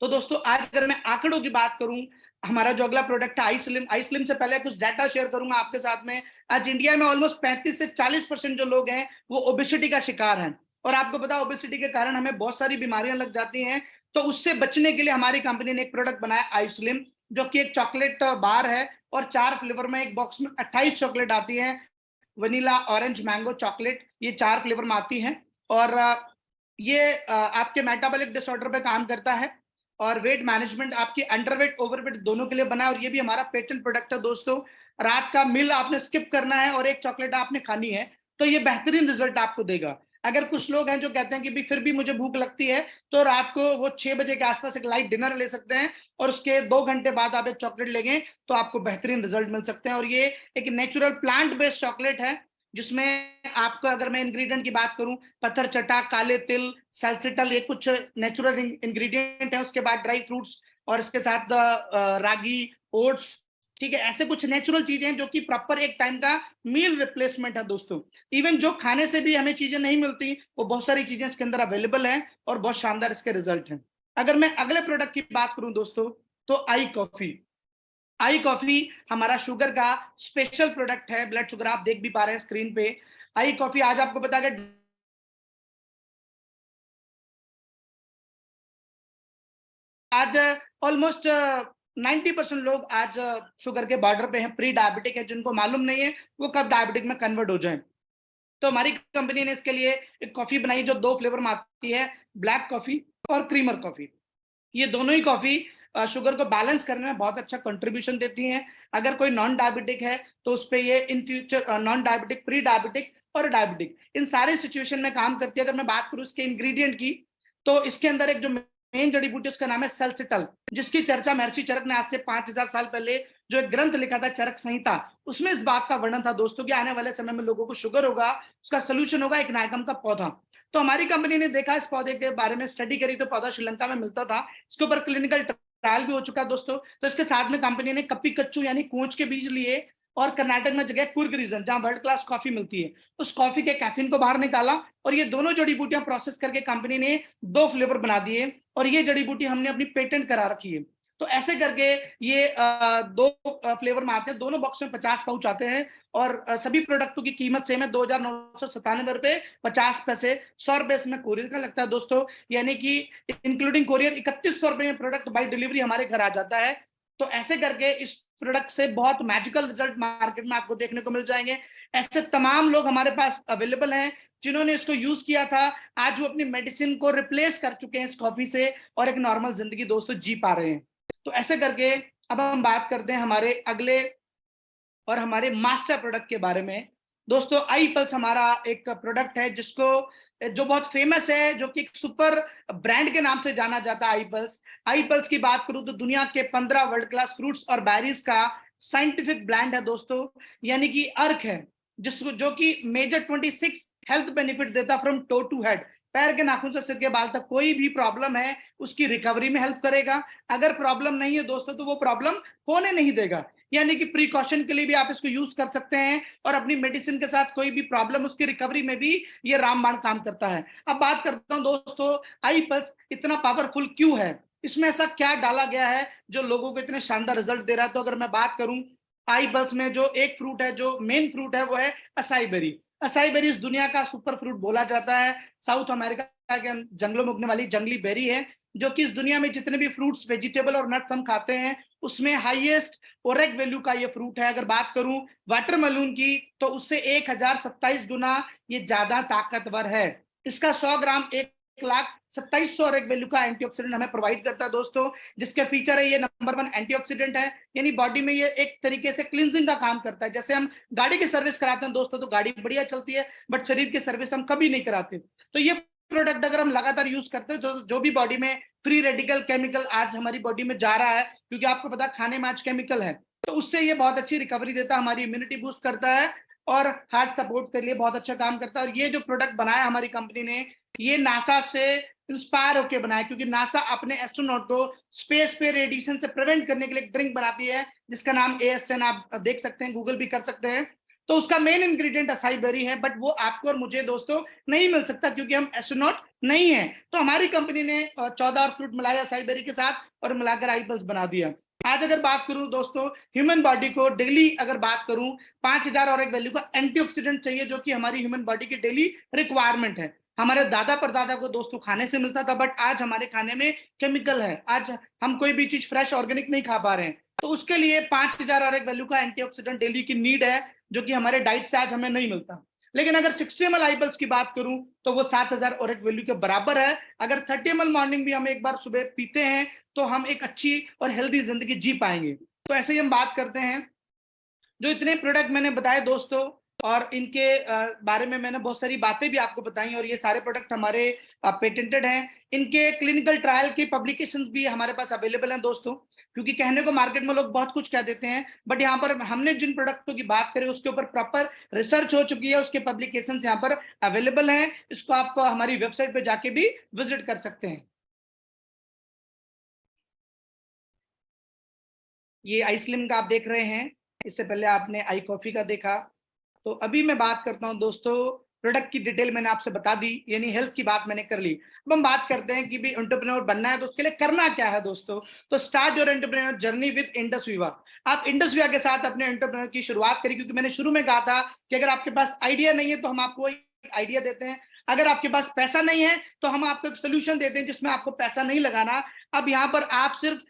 तो दोस्तों आज अगर मैं आंकड़ों की बात करूं, हमारा जो अगला प्रोडक्ट है आई स्लिम से पहले कुछ डाटा शेयर करूंगा आपके साथ में। आज इंडिया में ऑलमोस्ट 35 से 40% जो लोग हैं वो ओबेसिटी का शिकार हैं। और आपको पता है ओबेसिटी के कारण हमें बहुत सारी बीमारियां लग जाती हैं। तो उससे बचने के लिए हमारी कंपनी ने एक प्रोडक्ट बनाया आई स्लिम, जो कि एक चॉकलेट बार है और 4 फ्लेवर में, एक बॉक्स में 28 चॉकलेट आती है, वनीला, ऑरेंज, मैंगो, चॉकलेट, ये 4 फ्लेवर में आती हैं। और ये आपके मेटाबॉलिक डिसऑर्डर पे काम करता है और वेट मैनेजमेंट, आपकी अंडरवेट ओवरवेट दोनों के लिए बना है। और ये भी हमारा पेटेंट प्रोडक्ट है दोस्तों। रात का मील आपने स्किप करना है और एक चॉकलेट आपने खानी है, तो ये बेहतरीन रिजल्ट आपको देगा। अगर कुछ लोग हैं जो कहते हैं कि भी फिर भी मुझे भूख लगती है, तो रात को वो 6 बजे के आसपास एक लाइट डिनर ले सकते हैं और उसके 2 घंटे बाद आप एक चॉकलेट लेंगे तो आपको बेहतरीन रिजल्ट मिल सकते हैं। और ये एक नेचुरल प्लांट बेस्ड चॉकलेट है, जिसमें आपको, अगर मैं इंग्रेडिएंट की बात करूं, पत्थर चटा, काले तिल, सैलसिटल, ये कुछ नेचुरल इंग्रेडिएंट है। उसके बाद ड्राई फ्रूट्स और इसके साथ रागी, ओट्स, ठीक है, ऐसे कुछ नेचुरल चीजें हैं जो कि प्रॉपर एक टाइम का मील रिप्लेसमेंट है दोस्तों। इवन जो खाने से भी हमें चीजें नहीं मिलती, वो बहुत सारी चीजें इसके अंदर अवेलेबल हैं और बहुत शानदार इसके रिजल्ट हैं। अगर मैं अगले प्रोडक्ट की बात करूं दोस्तों, तो आई कॉफी। आई कॉफी हमारा शुगर का स्पेशल प्रोडक्ट है। ब्लड शुगर आप देख भी पा रहे हैं स्क्रीन पे। आई कॉफी आज आपको बता दें, आज ऑलमोस्ट 90% लोग आज शुगर के बॉर्डर पे हैं, प्री डायबिटिक है, जिनको मालूम नहीं है वो कब डायबिटिक में कन्वर्ट हो जाए। तो हमारी कंपनी ने इसके लिए एक कॉफी बनाई जो 2 फ्लेवर में आती है, ब्लैक कॉफी और क्रीमर कॉफी। ये दोनों ही कॉफी शुगर को बैलेंस करने में बहुत अच्छा कंट्रीब्यूशन देती हैं। अगर कोई नॉन डायबिटिक है तो उस पे ये in future non diabetic, pre diabetic और डायबिटिक, इन सारे सिचुएशन में काम करती है। अगर मैं बात करूं इसके इंग्रेडिएंट की, तो इसके अंदर एक जो मेन जड़ी बूटी उसका नाम है सैलसिटल, जिसकी चर्चा महर्षि चरक ने आज से 5000 साल पहले जो एक ग्रंथ लिखा था, चरक संहिता, उसमें इस बात का वर्णन था दोस्तों कि आने वाले समय में लोगों को शुगर होगा, उसका सोल्यूशन होगा एक नायकम का पौधा। तो हमारी कंपनी ने देखा, इस पौधे के बारे में स्टडी करी, तो पौधा श्रीलंका में मिलता था, इसके ऊपर क्लिनिकल ट्रायल भी हो चुका है दोस्तों। तो इसके साथ में कंपनी ने कप्पी कच्चू यानी कोंच के बीज लिए और कर्नाटक में जगह कुर्ग रीजन जहां वर्ल्ड क्लास कॉफी मिलती है, उस कॉफी के कैफीन को बाहर निकाला और ये दोनों जड़ी बूटियां प्रोसेस करके कंपनी ने 2 फ्लेवर बना दिए और ये जड़ी बूटी हमने अपनी पेटेंट करा रखी है। तो ऐसे करके ये 2 फ्लेवर में आते हैं, दोनों बॉक्स में 50 पाउच आते हैं और सभी प्रोडक्टों की कीमत सेम है, 2,997 रुपए 50 पैसे। 100 रुपए इसमें कोरियर का लगता है दोस्तों, यानी कि इंक्लूडिंग कोरियर 3100 रुपए में प्रोडक्ट बाई डिलीवरी हमारे घर आ जाता है। तो ऐसे करके इस प्रोडक्ट से बहुत मैजिकल रिजल्ट मार्केट में आपको देखने को मिल जाएंगे। ऐसे तमाम लोग हमारे पास अवेलेबल हैं जिन्होंने इसको यूज किया था, आज वो अपनी मेडिसिन को रिप्लेस कर चुके हैं इस कॉफी से और एक नॉर्मल जिंदगी दोस्तों जी पा रहे हैं। तो ऐसे करके अब हम बात करते हैं हमारे अगले और हमारे मास्टर प्रोडक्ट के बारे में। दोस्तों आई पल्स हमारा एक प्रोडक्ट है जिसको, जो बहुत फेमस है, जो कि एक सुपर ब्रांड के नाम से जाना जाता है आई पल्स। आई पल्स की बात करूं तो दुनिया के 15 वर्ल्ड क्लास फ्रूट्स और बैरीज का साइंटिफिक ब्रांड है दोस्तों, यानी कि अर्क है, जिसको जो कि मेजर 26 हेल्थ बेनिफिट देता फ्रॉम टो टू हेड, पैर के नाखून से सिर के बाल तक, कोई भी प्रॉब्लम है उसकी रिकवरी में हेल्प करेगा। अगर प्रॉब्लम नहीं है दोस्तों तो वो प्रॉब्लम होने नहीं देगा, यानी कि प्रिकॉशन के लिए भी आप इसको यूज कर सकते हैं और अपनी मेडिसिन के साथ कोई भी प्रॉब्लम, उसकी रिकवरी में भी ये रामबाण काम करता है। अब बात करता हूं दोस्तों, आई पल्स इतना पावरफुल क्यों है, इसमें ऐसा क्या डाला गया है जो लोगों को इतने शानदार रिजल्ट दे रहा है। तो अगर मैं बात करूं, आई पल्स में जो एक फ्रूट है, जो मेन फ्रूट है, वो है असाई बेरी। असाई बेरी इस दुनिया का सुपर फ्रूट बोला जाता है, साउथ अमेरिका के जंगलों में उगने वाली जंगली बेरी है। जो कि इस दुनिया में जितने भी फ्रूट्स, वेजिटेबल और नट्स हम खाते हैं उसमें हाईएस्ट ओरेक वैल्यू का ये फ्रूट है। अगर बात करूं वाटरमेलन की तो उससे 1027 गुना ये ज्यादा ताकतवर है। इसका 100 ग्राम 1,27,100 ओरेक वैल्यू का एंटीऑक्सीडेंट हमें प्रोवाइड करता है दोस्तों, जिसके फीचर है ये नंबर 1 एंटीऑक्सीडेंट है, यानी बॉडी में ये एक तरीके से क्लींजिंग का काम करता है। जैसे हम गाड़ी की सर्विस कराते हैं दोस्तों तो गाड़ी बढ़िया चलती है, बट शरीर की सर्विस हम कभी नहीं कराते। तो ये प्रोडक्ट अगर हम लगातार यूज करते हैं तो जो भी बॉडी में फ्री रेडिकल केमिकल आज हमारी बॉडी में जा रहा है, क्योंकि आपको पता खाने में आज केमिकल है, तो उससे ये बहुत अच्छी रिकवरी देता है, हमारी इम्यूनिटी बूस्ट करता है और हार्ट सपोर्ट के लिए बहुत अच्छा काम करता है। और ये जो प्रोडक्ट बनाया हमारी कंपनी ने, ये नासा से इंस्पायर होकर बनाया, क्योंकि नासा अपने एस्ट्रोनॉट को स्पेस पे रेडिएशन से प्रिवेंट करने के लिए एक ड्रिंक बनाती है जिसका नाम AS10, आप देख सकते हैं, गूगल भी कर सकते हैं। तो उसका मेन इंग्रेडिएंट असाई बेरी है, बट वो आपको और मुझे दोस्तों नहीं मिल सकता क्योंकि हम एस्ट्रोनॉट नहीं है। तो हमारी कंपनी ने 14 और फ्रूट मिलाया असाई बेरी के साथ और मिलाकर आई पल्स बना दिया। आज अगर बात करूं दोस्तों, ह्यूमन बॉडी को डेली अगर बात करूं 5000 और एक वैल्यू का एंटीऑक्सीडेंट चाहिए, जो कि हमारी ह्यूमन बॉडी की डेली रिक्वायरमेंट है। हमारे दादा परदादा को दोस्तों खाने से मिलता था, बट आज हमारे खाने में केमिकल है, आज हम कोई भी चीज फ्रेश ऑर्गेनिक नहीं खा पा रहे हैं। तो उसके लिए 5000 और एक वैल्यू का एंटीऑक्सीडेंट डेली की नीड है, जो कि हमारे डाइट से आज हमें नहीं मिलता। लेकिन अगर 60 ml आई पल्स की बात करूं तो वो 7000 और एक वैल्यू के बराबर है। अगर 30 ml मॉर्निंग भी हम एक बार सुबह पीते हैं तो हम एक अच्छी और हेल्दी जिंदगी जी पाएंगे। तो ऐसे ही हम बात करते हैं, जो इतने प्रोडक्ट मैंने बताए दोस्तों और इनके बारे में मैंने बहुत सारी बातें भी आपको बताई, और ये सारे प्रोडक्ट हमारे पेटेंटेड हैं। इनके क्लिनिकल ट्रायल की पब्लिकेशंस भी हमारे पास अवेलेबल हैं दोस्तों, क्योंकि कहने को मार्केट में लोग बहुत कुछ कह देते हैं, बट यहाँ पर हमने जिन प्रोडक्टों की बात करें उसके ऊपर प्रॉपर रिसर्च हो चुकी है, उसके पब्लिकेशंस यहाँ पर अवेलेबल हैं। इसको आप हमारी वेबसाइट पे जाके भी विजिट कर सकते हैं। ये आई स्लिम का आप देख रहे हैं, इससे पहले आपने आई कॉफी का देखा। तो अभी मैं बात करता हूं दोस्तों, प्रोडक्ट की डिटेल मैंने आपसे बता दी, यानी हेल्थ की बात मैंने कर ली। अब हम बात करते हैं कि भी एंटरप्रेन्योर बनना है तो उसके लिए करना क्या है दोस्तों। तो start your entrepreneur journey with Indus विवा। आप इंडस विवा के साथ अपने एंटरप्रेन्योर की शुरुआत करिए, क्योंकि मैंने शुरू में कहा था कि अगर आपके पास आइडिया नहीं है तो हम आपको एक आइडिया देते हैं, अगर आपके पास पैसा नहीं है तो हम आपको एक सोल्यूशन देते हैं जिसमें आपको पैसा नहीं लगाना। अब यहाँ पर आप सिर्फ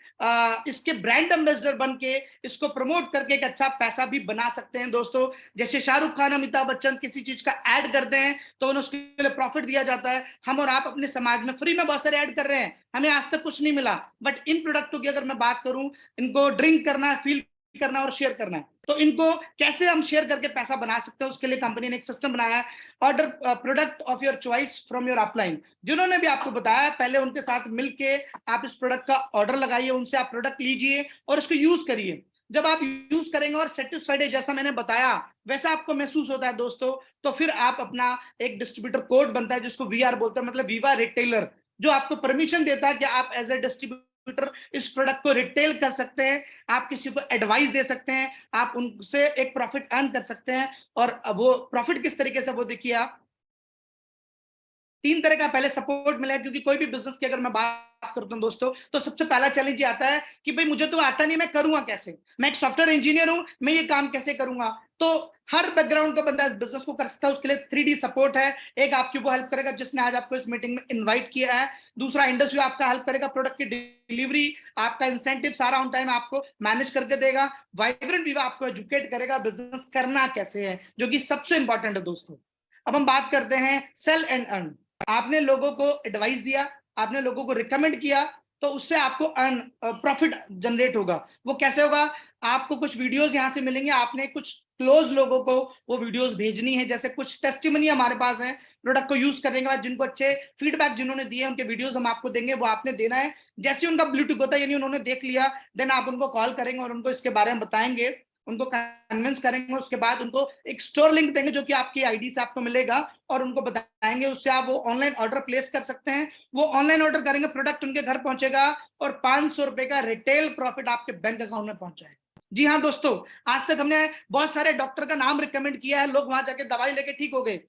इसके ब्रांड एम्बेसडर बन के इसको प्रमोट करके एक अच्छा पैसा भी बना सकते हैं दोस्तों। जैसे शाहरुख खान, अमिताभ बच्चन किसी चीज का ऐड करते हैं तो उन्हें उसके लिए प्रॉफिट दिया जाता है। हम और आप अपने समाज में फ्री में बहुत सारे ऐड कर रहे हैं, हमें आज तक कुछ नहीं मिला, बट इन प्रोडक्टों की अगर मैं बात करूं, इनको ड्रिंक करना, फील करना और शेयर करना है, तो इनको कैसे हम शेयर करके पैसा बना सकते हैं, उसके लिए कंपनी ने एक सिस्टम बनाया है। Order product of your choice from your upline. जिन्होंने भी आपको बताया, पहले उनके साथ मिलके आप इस प्रोडक्ट का ऑर्डर लगाइए, उनसे आप प्रोडक्ट लीजिए और इसको यूज करिए। जब आप यूज करेंगे और सेटिस्फाइड है, जैसा मैंने बताया वैसा आपको महसूस होता है दोस्तों, तो फिर आप अपना एक डिस्ट्रीब्यूटर कोड बनता है जिसको VR बोलते हैं, मतलब विवा रिटेलर, जो आपको परमिशन देता है कि आप एज ए डिस्ट्रीब्यूटर इस प्रोडक्ट को रिटेल कर सकते हैं, आप किसी को एडवाइस दे सकते हैं, आप उनसे एक प्रॉफिट अर्न कर सकते हैं। और वो प्रॉफिट किस तरीके से, वो देखिए आप 3 तरह का पहले सपोर्ट मिला है, क्योंकि कोई भी बिजनेस की अगर मैं बात करता हूं दोस्तों, तो सबसे पहला चैलेंज ये आता है कि भाई मुझे तो आता नहीं, मैं करूंगा कैसे, मैं एक सॉफ्टवेयर इंजीनियर हूं, मैं ये काम कैसे करूंगा। तो हर बैकग्राउंड का बंदा इस बिजनेस को कर सकता है, उसके लिए 3D सपोर्ट है। एक आपकी वो हेल्प करेगा जिसने आज आपको इस मीटिंग में इन्वाइट किया है, दूसरा इंडस्ट्री आपका हेल्प करेगा, प्रोडक्ट की डिलीवरी, आपका इंसेंटिव सारा ऑन टाइम आपको मैनेज करके देगा, वाइब्रेंट विवा आपको एजुकेट करेगा बिजनेस करना कैसे है, जो कि सबसे इंपॉर्टेंट है दोस्तों। अब हम बात करते हैं सेल एंड अर्न। आपने लोगों को एडवाइस दिया, आपने लोगों को रिकमेंड किया, तो उससे आपको अर्न प्रॉफिट जनरेट होगा। वो कैसे होगा, आपको कुछ वीडियोस यहां से मिलेंगे, आपने कुछ क्लोज लोगों को वो वीडियोस भेजनी है। जैसे कुछ टेस्टिमनी हमारे पास है प्रोडक्ट को यूज करने के बाद, जिनको अच्छे फीडबैक जिन्होंने दिए उनके वीडियोस हम आपको देंगे, वो आपने देना है। जैसे उनका ब्लूटूथ होता है, यानी उन्होंने देख लिया, देन आप उनको कॉल करेंगे और उनको इसके बारे में बताएंगे, उनको कन्विंस करेंगे, उसके बाद उनको एक स्टोर लिंक देंगे जो कि आपकी आईडी से आपको मिलेगा, और उनको बताएंगे, उससे आप वो ऑनलाइन ऑर्डर प्लेस कर सकते हैं। वो ऑनलाइन ऑर्डर करेंगे, प्रोडक्ट उनके घर पहुंचेगा और 500 रुपए का रिटेल प्रॉफिट आपके बैंक अकाउंट में पहुंच जाएगा। जी हाँ दोस्तों, आज तक हमने बहुत सारे डॉक्टर का नाम रिकमेंड किया है, लोग वहां जाके दवाई लेके ठीक हो गए,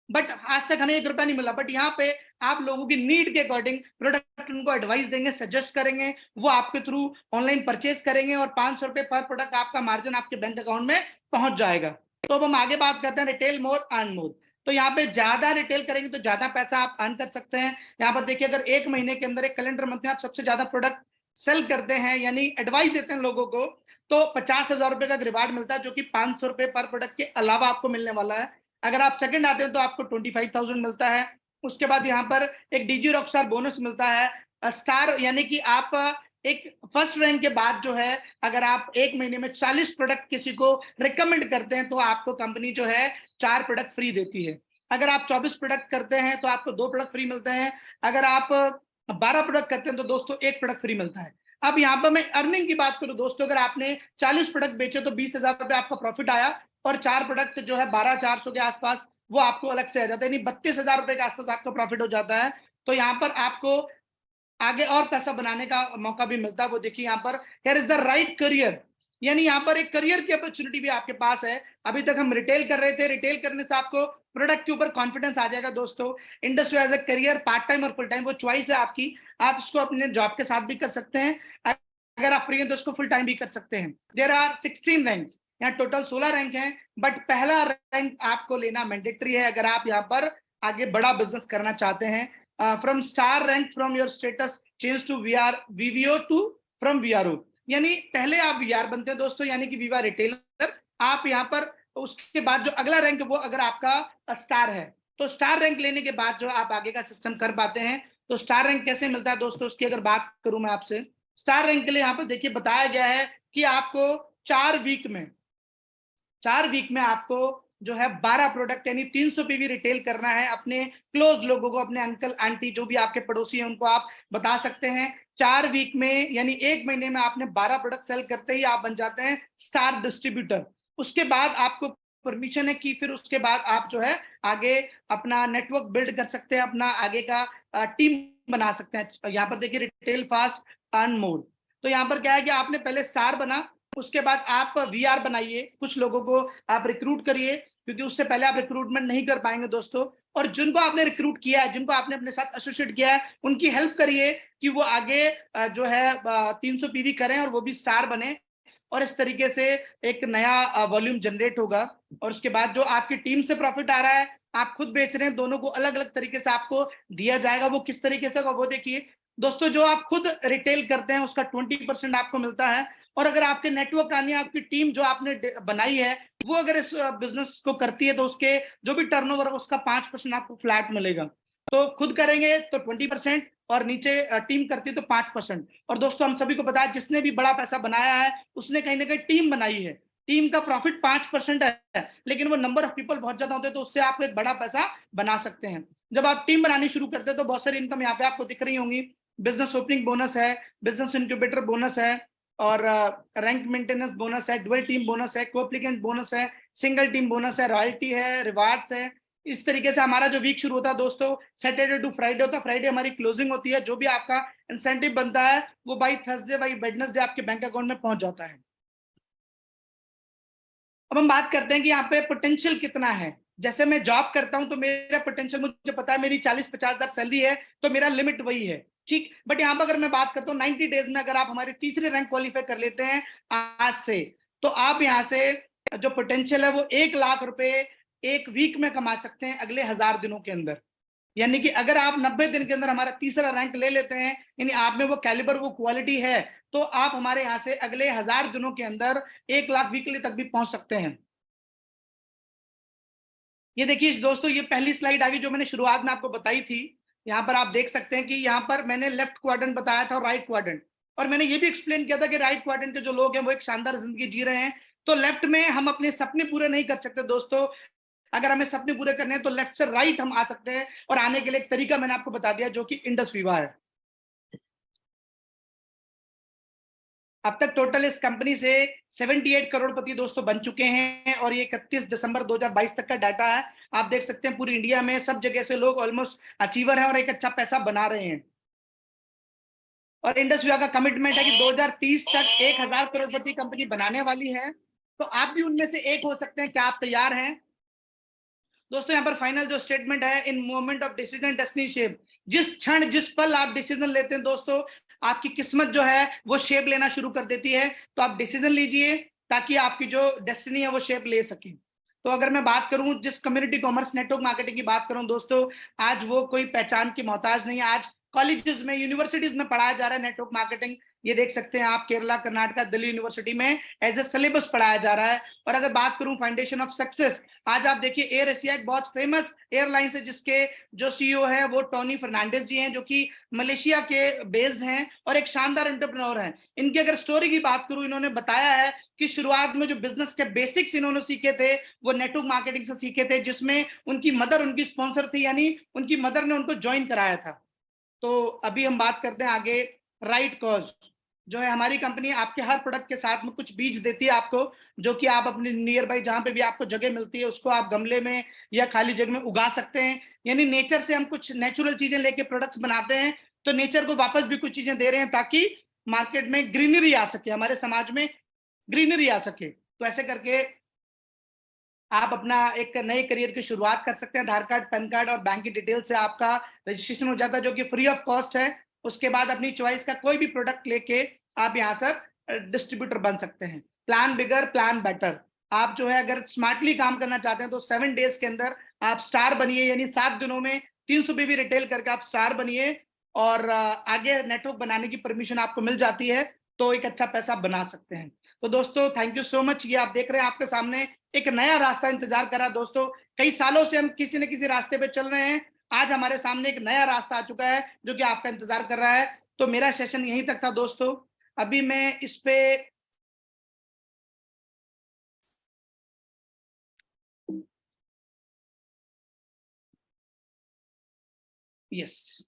बट आज तक हमें 1 रुपया नहीं मिला। बट यहाँ पे आप लोगों की नीड के अकॉर्डिंग प्रोडक्ट उनको एडवाइस देंगे, सजेस्ट करेंगे, वो आपके थ्रू ऑनलाइन परचेस करेंगे और 500 रुपए पर प्रोडक्ट आपका मार्जिन आपके बैंक अकाउंट में पहुंच जाएगा। तो अब हम आगे बात करते हैं रिटेल मोर अर्न मोर। तो यहाँ पे ज्यादा रिटेल करेंगे तो ज्यादा पैसा आप अर्न कर सकते हैं। यहाँ पर देखिए, अगर एक महीने के अंदर, एक कैलेंडर मंथ में आप सबसे ज्यादा प्रोडक्ट सेल करते हैं, यानी एडवाइस देते हैं लोगों को, तो 50,000 रुपए का रिवार्ड मिलता है, जो कि 500 रुपए पर प्रोडक्ट के अलावा आपको मिलने वाला है। अगर आप सेकंड आते हैं तो आपको 25,000 मिलता है। उसके बाद यहाँ पर एक डीजी रॉकस्टार बोनस मिलता है, स्टार, यानी कि आप एक फर्स्ट रैंक के बाद जो है, अगर आप एक महीने में 40 प्रोडक्ट किसी को रिकमेंड करते हैं तो आपको कंपनी जो है 4 प्रोडक्ट फ्री देती है। अगर आप 24 प्रोडक्ट करते हैं तो आपको 2 प्रोडक्ट फ्री मिलते हैं। अगर आप 12 प्रोडक्ट करते हैं तो दोस्तों 1 प्रोडक्ट फ्री मिलता है। अब यहाँ पर मैं अर्निंग की बात करूं दोस्तों, अगर आपने 40 प्रोडक्ट बेचे तो 20,000 रुपए आपका प्रॉफिट आया, और 4 प्रोडक्ट जो है 12,400 के आसपास वो आपको अलग से आ जाता है, यानी 32,000 रुपए के आसपास आपका प्रॉफिट हो जाता है। तो यहाँ पर आपको आगे और पैसा बनाने का मौका भी मिलता है। वो देखिए यहाँ पर, here is the right career, यानी यहाँ पर एक करियर की अपॉर्चुनिटी भी आपके पास है। अभी तक हम रिटेल कर रहे थे, रिटेल करने से आपको प्रोडक्ट के ऊपर कॉन्फिडेंस आ जाएगा दोस्तों। Industry as a career, part time और फुल टाइम, वो चॉइस है आपकी। आप इसको अपने जॉब के साथ भी कर सकते हैं, अगर आप फ्री हैं तो इसको फुल टाइम भी कर सकते हैं। देयर आर 16 रैंक्स, यहाँ टोटल 16 रैंक हैं, बट पहला रैंक आपको लेना मैंडेटरी है अगर आप यहाँ पर आगे बड़ा बिजनेस करना चाहते हैं। From star rank, from your status change to VVO to from VRO, यानी पहले आप वीआर बनते हैं दोस्तों, यानी कि वीवा रिटेलर। आप यहाँ पर उसके बाद जो अगला रैंक वो अगर आपका स्टार है, तो स्टार रैंक लेने के बाद जो आप आगे का सिस्टम कर पाते हैं। तो स्टार रैंक कैसे मिलता है दोस्तों, उसकी अगर बात करूं मैं आपसे, स्टार रैंक के लिए यहाँ पर देखिए बताया गया है कि आपको 4 वीक में आपको जो है 12 प्रोडक्ट यानी 300 पीवी रिटेल करना है। अपने क्लोज लोगों को, अपने अंकल आंटी जो भी आपके पड़ोसी हैं उनको आप बता सकते हैं। 4 वीक में यानी एक महीने में आपने 12 प्रोडक्ट सेल करते ही आप बन जाते हैं स्टार डिस्ट्रीब्यूटर। उसके बाद आपको परमिशन है कि फिर उसके बाद आप जो है आगे अपना नेटवर्क बिल्ड कर सकते हैं, अपना आगे का टीम बना सकते हैं। यहाँ पर देखिए रिटेल फास्ट अर्न मोर, तो यहाँ पर क्या है कि आपने पहले स्टार बना, उसके बाद आप वीआर बनाइए, कुछ लोगों को आप रिक्रूट करिए, क्योंकि उससे पहले आप रिक्रूटमेंट नहीं कर पाएंगे दोस्तों। और जिनको आपने रिक्रूट किया है, जिनको आपने अपने साथ एसोसिएट किया है, उनकी हेल्प करिए कि वो आगे जो है 300 पीवी करें और वो भी स्टार बने, और इस तरीके से एक नया वॉल्यूम जनरेट होगा। और उसके बाद जो आपकी टीम से प्रॉफिट आ रहा है, आप खुद बेच रहे हैं, दोनों को अलग अलग तरीके से आपको दिया जाएगा। वो किस तरीके से होगा वो देखिए दोस्तों, जो आप खुद रिटेल करते हैं उसका 20% आपको मिलता है, और अगर आपके नेटवर्क आने, आपकी टीम जो आपने बनाई है वो अगर इस बिजनेस को करती है तो उसके जो भी टर्नओवर है उसका 5% आपको फ्लैट मिलेगा। तो खुद करेंगे तो 20%, और नीचे टीम करती है तो 5%। और दोस्तों हम सभी को पता है, जिसने भी बड़ा पैसा बनाया है उसने कहीं ना कहीं टीम बनाई है। टीम का प्रॉफिट 5% है, लेकिन वो नंबर ऑफ पीपल बहुत ज्यादा होते हैं, तो उससे आप एक बड़ा पैसा बना सकते हैं। जब आप टीम बनानी शुरू करते हैं तो बहुत सारी इनकम यहाँ पे आपको दिख रही होंगी। बिजनेस ओपनिंग बोनस है, बिजनेस इंक्यूबेटर बोनस है, और रैंक मेंटेनेंस बोनस है, डुअल टीम बोनस है, कोएप्लिकेंट बोनस है, सिंगल टीम बोनस है, रॉयल्टी है, रिवार्ड्स है। इस तरीके से हमारा जो वीक शुरू होता है दोस्तों, सैटरडे टू फ्राइडे होता है, फ्राइडे हमारी क्लोजिंग होती है। जो भी आपका इंसेंटिव बनता है वो बाई थर्सडे बाई वेडनेसडे आपके बैंक अकाउंट में पहुंच जाता है। अब हम बात करते हैं कि यहाँ पे पोटेंशियल कितना है। जैसे मैं जॉब करता हूं तो मेरा पोटेंशियल मुझे पता है, मेरी 40-50 हजार सैलरी है, तो मेरा लिमिट वही है, ठीक। बट यहाँ पर अगर मैं बात करता हूँ 90 डेज में, अगर आप हमारे तीसरे रैंक क्वालिफाई कर लेते हैं आज से, तो आप यहाँ से जो पोटेंशियल है वो 1 लाख रुपए एक वीक में कमा सकते हैं अगले 1000 दिनों के अंदर। यानी कि अगर आप 90 दिन के अंदर हमारा तीसरा रैंक ले लेते हैं, यानी आप में वो कैलिबर, वो क्वालिटी है, तो आप हमारे यहाँ से अगले 1000 दिनों के अंदर 1 लाख वीकली तक भी पहुंच सकते हैं। ये देखिए दोस्तों, ये पहली स्लाइड आ गई जो मैंने शुरुआत में आपको बताई थी। यहाँ पर आप देख सकते हैं कि यहाँ पर मैंने लेफ्ट क्वाड्रेंट बताया था और राइट क्वाड्रेंट, और मैंने ये भी एक्सप्लेन किया था कि राइट क्वाड्रेंट के जो लोग हैं वो एक शानदार जिंदगी जी रहे हैं। तो लेफ्ट में हम अपने सपने पूरे नहीं कर सकते दोस्तों, अगर हमें सपने पूरे करने हैं तो लेफ्ट से राइट हम आ सकते हैं, और आने के लिए एक तरीका मैंने आपको बता दिया जो कि इंडस वीवा है। अब तक टोटल इस कंपनी से 78 करोड़पति दोस्तों बन चुके हैं, और ये 31 दिसंबर 2022 तक का डाटा है। आप देख सकते हैं पूरी इंडिया में सब जगह से लोग ऑलमोस्ट अचीवर हैं और एक अच्छा पैसा बना रहे हैं। और इंडस वीवा का कमिटमेंट है कि 2030 तक 1000 करोड़पति कंपनी बनाने वाली है, तो आप भी उनमें से एक हो सकते हैं। क्या आप तैयार हैं दोस्तों? यहाँ पर फाइनल जो स्टेटमेंट है, in moment of decision destiny shape, जिस क्षण जिस पल आप डिसीजन लेते हैं दोस्तों, आपकी किस्मत जो है वो शेप लेना शुरू कर देती है। तो आप डिसीजन लीजिए ताकि आपकी जो डेस्टिनी है वो शेप ले सके। तो अगर मैं बात करूं जिस कम्युनिटी कॉमर्स नेटवर्क मार्केटिंग की बात करूं दोस्तों, आज वो कोई पहचान की मोहताज नहीं है। आज कॉलेजेस में, यूनिवर्सिटीज में पढ़ाया जा रहा है नेटवर्क मार्केटिंग। ये देख सकते हैं आप, केरला, कर्नाटका, दिल्ली यूनिवर्सिटी में एज ए सिलेबस पढ़ाया जा रहा है। और अगर बात करूं फाउंडेशन ऑफ सक्सेस, आज आप देखिए एयर एशिया एक बहुत फेमस एयरलाइन है जिसके जो सीईओ है वो टोनी फर्नांडिस जी हैं, जो कि मलेशिया के बेस्ड हैं और एक शानदार एंटरप्रेन्योर हैं। इनकी अगर स्टोरी की बात करूं, इन्होंने बताया है कि शुरुआत में जो बिजनेस के बेसिक्स इन्होंने सीखे थे वो नेटवर्क मार्केटिंग से सीखे थे, जिसमें उनकी मदर उनकी स्पॉन्सर थी, यानी उनकी मदर ने उनको ज्वाइन कराया था। तो अभी हम बात करते हैं आगे राइट कॉज, जो है हमारी कंपनी आपके हर प्रोडक्ट के साथ में कुछ बीज देती है आपको, जो कि आप अपने नियर बाई जहां पे भी आपको जगह मिलती है उसको आप गमले में या खाली जगह में उगा सकते हैं। यानी नेचर से हम कुछ नेचुरल चीजें लेके प्रोडक्ट्स बनाते हैं, तो नेचर को वापस भी कुछ चीजें दे रहे हैं ताकि मार्केट में ग्रीनरी आ सके, हमारे समाज में ग्रीनरी आ सके। तो ऐसे करके आप अपना एक नए करियर की शुरुआत कर सकते हैं। आधार कार्ड, पैन कार्ड और बैंक की डिटेल से आपका रजिस्ट्रेशन हो जाता है, जो कि फ्री ऑफ कॉस्ट है। उसके बाद अपनी चॉइस का कोई भी प्रोडक्ट लेके आप यहाँ से डिस्ट्रीब्यूटर बन सकते हैं। प्लान बिगर, प्लान बेटर। आप जो है अगर स्मार्टली काम करना चाहते हैं तो 7 डेज के अंदर आप स्टार बनिए, यानी 7 दिनों में 300 भी रिटेल करके आप स्टार बनिए और आगे नेटवर्क बनाने की परमिशन आपको मिल जाती है, तो एक अच्छा पैसा बना सकते हैं। तो दोस्तों थैंक यू सो मच। ये आप देख रहे हैं आपके सामने एक नया रास्ता इंतजार कर रहा है दोस्तों। कई सालों से हम किसी न किसी रास्ते पे चल रहे हैं, आज हमारे सामने एक नया रास्ता आ चुका है जो कि आपका इंतजार कर रहा है। तो मेरा सेशन यहीं तक था दोस्तों। अभी मैं इस पे यस,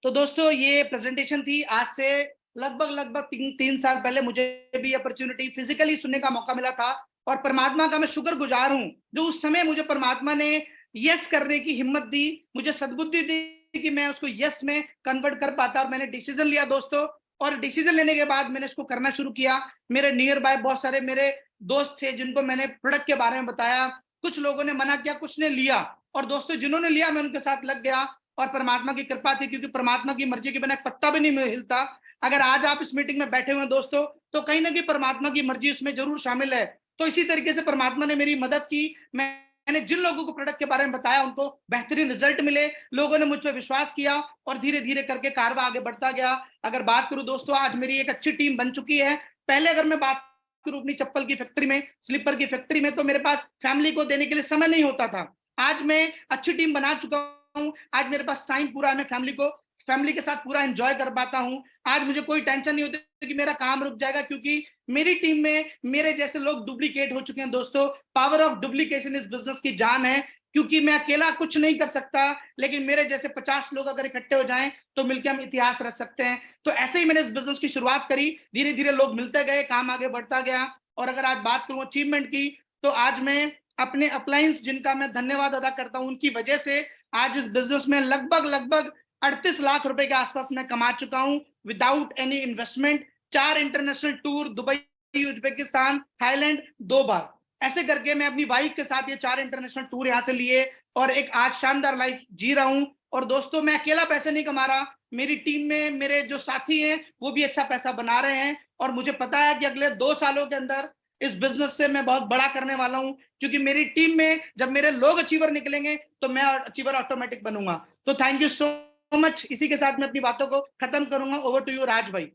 तो दोस्तों ये प्रेजेंटेशन थी। आज से लगभग 3 साल पहले मुझे भी अपॉर्चुनिटी फिजिकली सुनने का मौका मिला था, और परमात्मा का मैं शुक्रगुजार हूं जो उस समय मुझे परमात्मा ने यस करने की हिम्मत दी, मुझे सद्बुद्धि दी कि मैं उसको यस में कन्वर्ट कर पाता। और मैंने डिसीजन लिया दोस्तों, और डिसीजन लेने के बाद मैंने इसको करना शुरू किया। मेरे नियर बाय बहुत सारे मेरे दोस्त थे जिनको मैंने प्रोडक्ट के बारे में बताया, कुछ लोगों ने मना किया, कुछ ने लिया, और दोस्तों जिन्होंने लिया मैं उनके साथ लग गया। और परमात्मा की कृपा थी, क्योंकि परमात्मा की मर्जी के बिना एक पत्ता भी नहीं हिलता। अगर आज आप इस मीटिंग में बैठे हुए हैं दोस्तों, तो कहीं ना कहीं परमात्मा की मर्जी इसमें जरूर शामिल है। तो इसी तरीके से परमात्मा ने मेरी मदद की। मैंने जिन लोगों को प्रोडक्ट के बारे में बताया उनको बेहतरीन रिजल्ट मिले, लोगों ने मुझ पर विश्वास किया, और धीरे धीरे करके कारवा आगे बढ़ता गया। अगर बात करूं दोस्तों, आज मेरी एक अच्छी टीम बन चुकी है। पहले अगर मैं बात करूं अपनी चप्पल की फैक्ट्री में, स्लीपर की फैक्ट्री में, तो मेरे पास फैमिली को देने के लिए समय नहीं होता था। आज मैं अच्छी टीम बना चुका हूं, आज मेरे पास टाइम पूरा है, मैं फैमिली के साथ पूरा एंजॉय कर पाता हूं। आज मुझे कोई टेंशन नहीं होती कि मेरा काम रुक जाएगा, क्योंकि मेरी टीम में मेरे जैसे लोग डुप्लीकेट हो चुके हैं दोस्तों। पावर ऑफ डुप्लीकेशन इस बिजनेस की जान है, क्योंकि मैं अकेला कुछ नहीं कर सकता, लेकिन मेरे जैसे 50 लोग अगर इकट्ठे हो जाएं तो मिलकर हम इतिहास रच सकते हैं। तो ऐसे ही मैंने इस बिजनेस की शुरुआत करी, धीरे धीरे लोग मिलते गए, काम आगे बढ़ता गया। और अगर आज बात करूं अचीवमेंट की, तो आज मैं अपने अपलायंस जिनका मैं धन्यवाद अदा करता हूं, उनकी वजह से आज इस बिजनेस में लगभग 38 लाख रुपए के आसपास मैं कमा चुका हूं without any investment. 4 international tour, Dubai, Uzbekistan, Thailand 2 बार, ऐसे करके मैं अपनी वाइफ के साथ ये 4 इंटरनेशनल टूर यहाँ से लिए, और एक आज शानदार लाइफ जी रहा हूँ। और दोस्तों मैं अकेला पैसे नहीं कमा रहा, मेरी टीम में मेरे जो साथी हैं वो भी अच्छा पैसा बना रहे हैं। और मुझे पता है कि अगले 2 सालों के अंदर इस बिजनेस से मैं बहुत बड़ा करने वाला हूं, क्योंकि मेरी टीम में जब मेरे लोग अचीवर निकलेंगे तो मैं अचीवर ऑटोमेटिक बनूंगा। तो थैंक यू सो मच। इसी के साथ मैं अपनी बातों को खत्म करूंगा। ओवर टू यू राज भाई।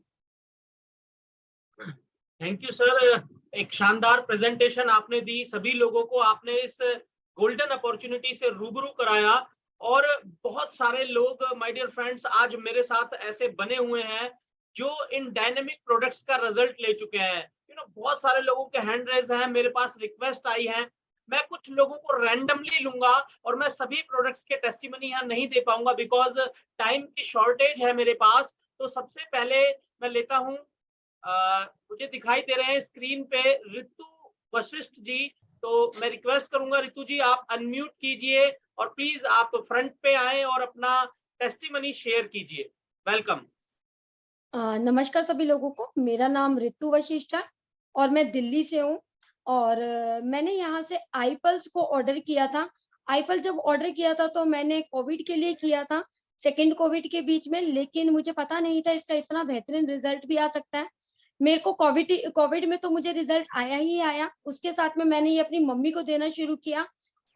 थैंक यू सर, एक शानदार प्रेजेंटेशन आपने दी। सभी लोगों को आपने इस गोल्डन अपॉर्चुनिटी से रूबरू कराया, और बहुत सारे लोग माय डियर फ्रेंड्स आज मेरे साथ ऐसे बने हुए हैं जो इन डायनेमिक प्रोडक्ट्स का रिजल्ट ले चुके हैं। बहुत सारे लोगों के हैंड रेज हैं, मेरे पास रिक्वेस्ट आई है। मैं कुछ लोगों को रैंडमली लूंगा, और मैं सभी प्रोडक्ट्स के टेस्टिमनी यहाँ नहीं दे पाऊंगा बिकॉज टाइम की शॉर्टेज है मेरे पास। तो सबसे पहले मैं लेता हूँ, मुझे दिखाई दे रहे हैं स्क्रीन पे रितु वशिष्ठ जी। तो मैं रिक्वेस्ट करूंगा रितु जी आप अनम्यूट कीजिए, और प्लीज आप फ्रंट पे आए और अपना टेस्टिमनी शेयर कीजिए। वेलकम। नमस्कार सभी लोगों को। मेरा नाम रितु वशिष्ठ है और मैं दिल्ली से हूँ। और मैंने यहाँ से आईपल्स को ऑर्डर किया था। आईपल जब ऑर्डर किया था तो मैंने कोविड के लिए किया था, सेकेंड कोविड के बीच में, लेकिन मुझे पता नहीं था इसका इतना बेहतरीन रिजल्ट भी आ सकता है। मेरे को कोविड में तो मुझे रिजल्ट आया ही आया। उसके साथ में मैंने ये अपनी मम्मी को देना शुरू किया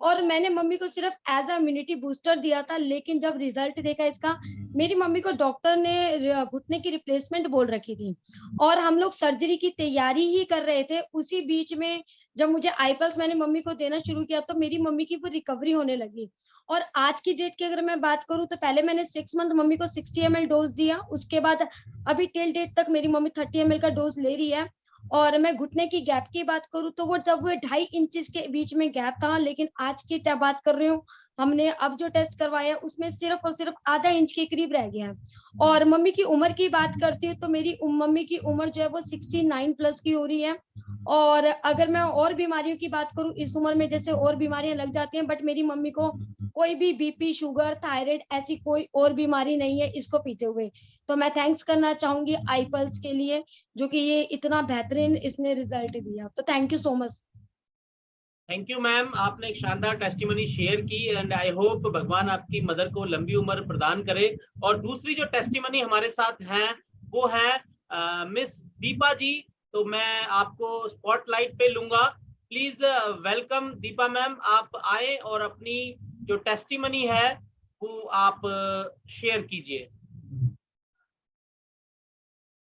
और मैंने मम्मी को सिर्फ एज अ इम्यूनिटी बूस्टर दिया था। लेकिन जब रिजल्ट देखा इसका, मेरी मम्मी को डॉक्टर ने घुटने की रिप्लेसमेंट बोल रखी थी और हम लोग सर्जरी की तैयारी ही कर रहे थे। उसी बीच में जब मुझे आईपल्स मैंने मम्मी को देना शुरू किया तो मेरी मम्मी की वो रिकवरी होने लगी। और आज की डेट की अगर मैं बात करूं तो पहले मैंने 6 मंथ मम्मी को 60 ml डोज दिया। उसके बाद अभी टिल डेट तक मेरी मम्मी 30 ml का डोज ले रही है। और मैं घुटने की गैप की बात करूं तो वो जब वो 2.5 इंचेस के बीच में गैप था, लेकिन आज की बात कर रही हूँ, हमने अब जो टेस्ट करवाया उसमें सिर्फ और सिर्फ आधा इंच के करीब रह गया है। और मम्मी की उम्र की बात करती हूँ तो मेरी मम्मी की उम्र जो है वो 69 प्लस की हो रही है। और अगर मैं और बीमारियों की बात करूं, इस उम्र में जैसे और बीमारियां लग जाती हैं, बट मेरी मम्मी को कोई भी बीपी, शुगर, थायराइड ऐसी कोई और बीमारी नहीं है इसको पीते हुए। तो मैं थैंक्स करना चाहूंगी आईपल्स के लिए, जो कि ये इतना बेहतरीन इसने रिजल्ट दिया। तो thank you so much. Thank you ma'am, आपने एक शानदार टेस्टिमनी शेयर की एंड आई होप भगवान आपकी मदर को लंबी उम्र प्रदान करे। और दूसरी जो टेस्टिमनी हमारे साथ हैं वो है मिस दीपा जी। तो मैं आपको स्पॉटलाइट पे लूंगा। प्लीज वेलकम दीपा मैम, आप आए और अपनी जो टेस्टिमनी है वो आप शेयर कीजिए।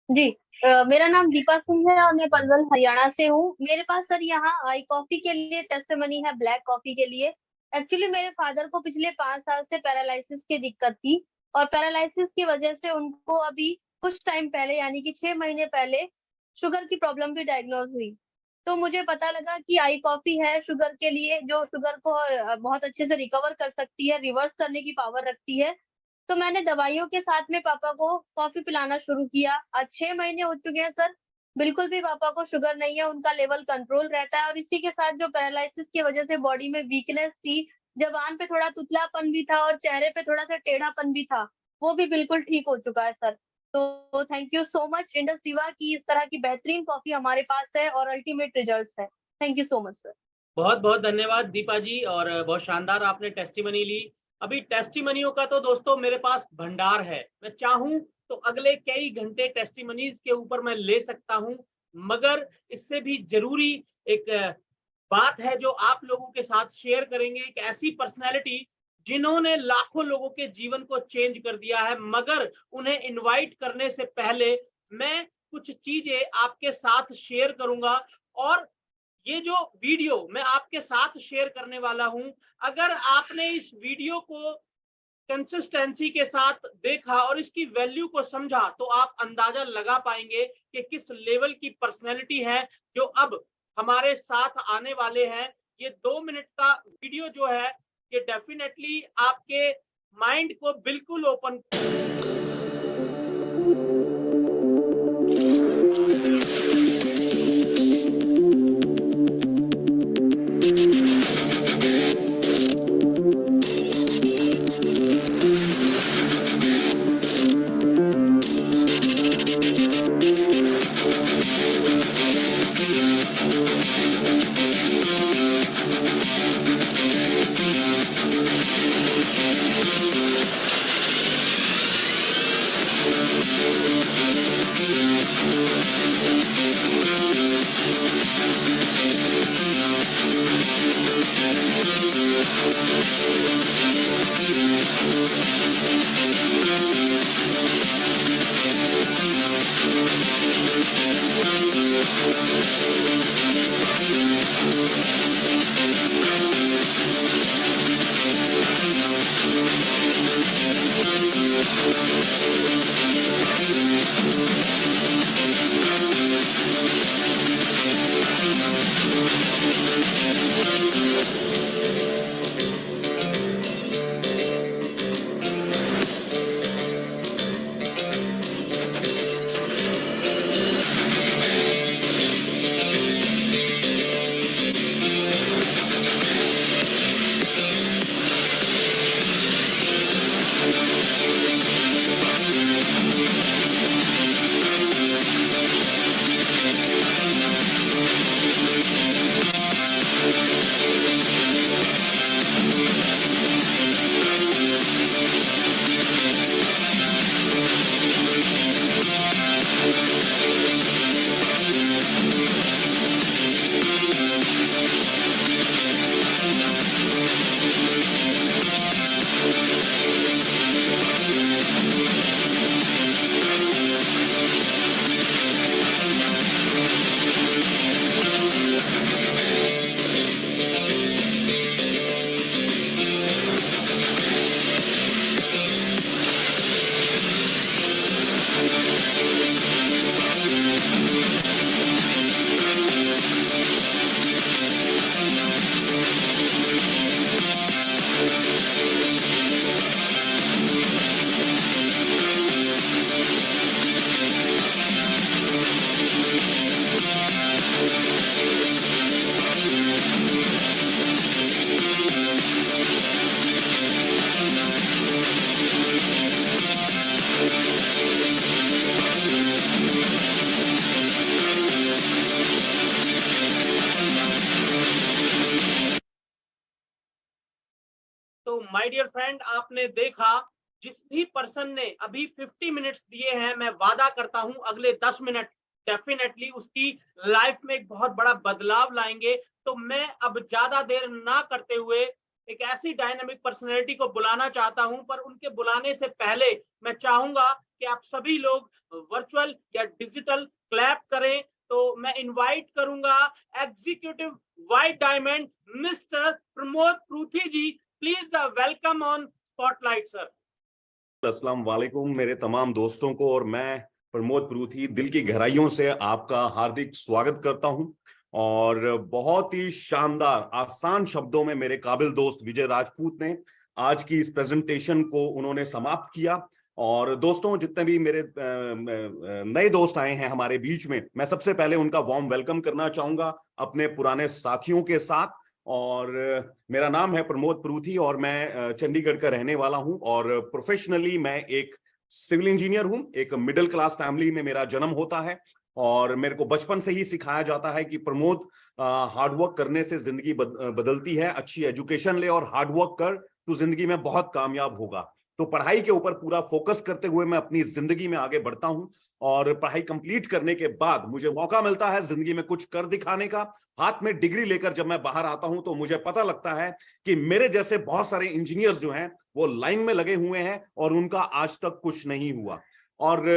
जी, मेरा नाम दीपा सिंह है और मैं पलवल हरियाणा से हूँ। मेरे पास सर यहाँ आई कॉफी के लिए टेस्टिमनी है, ब्लैक कॉफी के लिए। एक्चुअली मेरे फादर को पिछले 5 साल से पैरालिसिस की दिक्कत थी और पैरालिसिस की वजह से उनको अभी कुछ टाइम पहले यानी कि 6 महीने पहले शुगर की प्रॉब्लम भी डायग्नोज हुई। तो मुझे पता लगा कि आई कॉफी है शुगर के लिए, जो शुगर को बहुत अच्छे से रिकवर कर सकती है, रिवर्स करने की पावर रखती है। तो मैंने दवाइयों के साथ में पापा को कॉफी पिलाना शुरू किया। आज 6 महीने हो चुके हैं सर, बिल्कुल भी पापा को शुगर नहीं है, उनका लेवल कंट्रोल रहता है। और इसी के साथ जो पैरालिसिस की वजह से बॉडी में वीकनेस थी, जबान पे थोड़ा तुतलापन भी था और चेहरे पे थोड़ा सा टेढ़ापन भी था, वो भी बिल्कुल ठीक हो चुका है सर। तो thank you so much Indus विवा की इस तरह की बेहतरीन कॉफी हमारे पास है और अल्टीमेट रिजल्ट्स है। Thank you so much sir. बहुत बहुत धन्यवाद दीपा जी, और बहुत शानदार आपने टेस्टिमनी ली। अभी टेस्टिमनियों का तो दोस्तों मेरे पास भंडार है। मैं चाहूं तो अगले कई घंटे टेस्टिमनीज के ऊपर मैं ले सकता हूं, मगर इससे भी जरूरी एक बात है जो आप लोगों के साथ शेयर करेंगे। एक ऐसी पर्सनैलिटी जिन्होंने लाखों लोगों के जीवन को चेंज कर दिया है, मगर उन्हें इनवाइट करने से पहले मैं कुछ चीजें आपके साथ शेयर करूंगा। और ये जो वीडियो मैं आपके साथ शेयर करने वाला हूं, अगर आपने इस वीडियो को कंसिस्टेंसी के साथ देखा और इसकी वैल्यू को समझा तो आप अंदाजा लगा पाएंगे कि किस लेवल की पर्सनैलिटी है जो अब हमारे साथ आने वाले हैं। ये 2 मिनट का वीडियो जो है ये डेफिनेटली आपके माइंड को बिल्कुल ओपन तो माय डियर फ्रेंड, आपने देखा जिस भी पर्सन ने अभी 50 मिनट्स दिए हैं, मैं वादा करता हूं अगले 10 मिनट डेफिनेटली उसकी लाइफ में एक बहुत बड़ा बदलाव लाएंगे। तो मैं अब ज्यादा देर ना करते हुए एक ऐसी डायनामिक पर्सनैलिटी को बुलाना चाहता हूं, पर उनके बुलाने से पहले मैं चाहूंगा कि आप सभी लोग वर्चुअल या डिजिटल क्लैप करें। तो मैं इनवाइट करूंगा executive white diamond mister Pramod Paruthi ji. Please welcome on spotlight sir. अस्सलाम वालेकुम मेरे तमाम दोस्तों को, और मैं प्रमोद परूथी दिल की गहराइयों से आपका हार्दिक स्वागत करता हूं। और बहुत ही शानदार आसान शब्दों में मेरे काबिल दोस्त विजय राजपूत ने आज की इस प्रेजेंटेशन को उन्होंने समाप्त किया। और दोस्तों, जितने भी मेरे नए दोस्त आए हैं हमारे बीच में, मैं सबसे पहले उनका वार्म वेलकम करना चाहूंगा अपने पुराने साथियों के साथ। और मेरा नाम है प्रमोद परूथी और मैं चंडीगढ़ का रहने वाला हूं, और प्रोफेशनली मैं एक सिविल इंजीनियर हूं। एक मिडिल क्लास फैमिली में मेरा जन्म होता है, और मेरे को बचपन से ही सिखाया जाता है कि प्रमोद, हार्डवर्क करने से जिंदगी बदलती है। अच्छी एजुकेशन ले और हार्डवर्क कर, तो जिंदगी में बहुत कामयाब होगा। तो पढ़ाई के ऊपर पूरा फोकस करते हुए मैं अपनी जिंदगी में आगे बढ़ता हूं, और पढ़ाई कंप्लीट करने के बाद मुझे मौका मिलता है जिंदगी में कुछ कर दिखाने का। हाथ में डिग्री लेकर जब मैं बाहर आता हूं तो मुझे पता लगता है कि मेरे जैसे बहुत सारे इंजीनियर्स जो हैं वो लाइन में लगे हुए हैं और उनका आज तक कुछ नहीं हुआ। और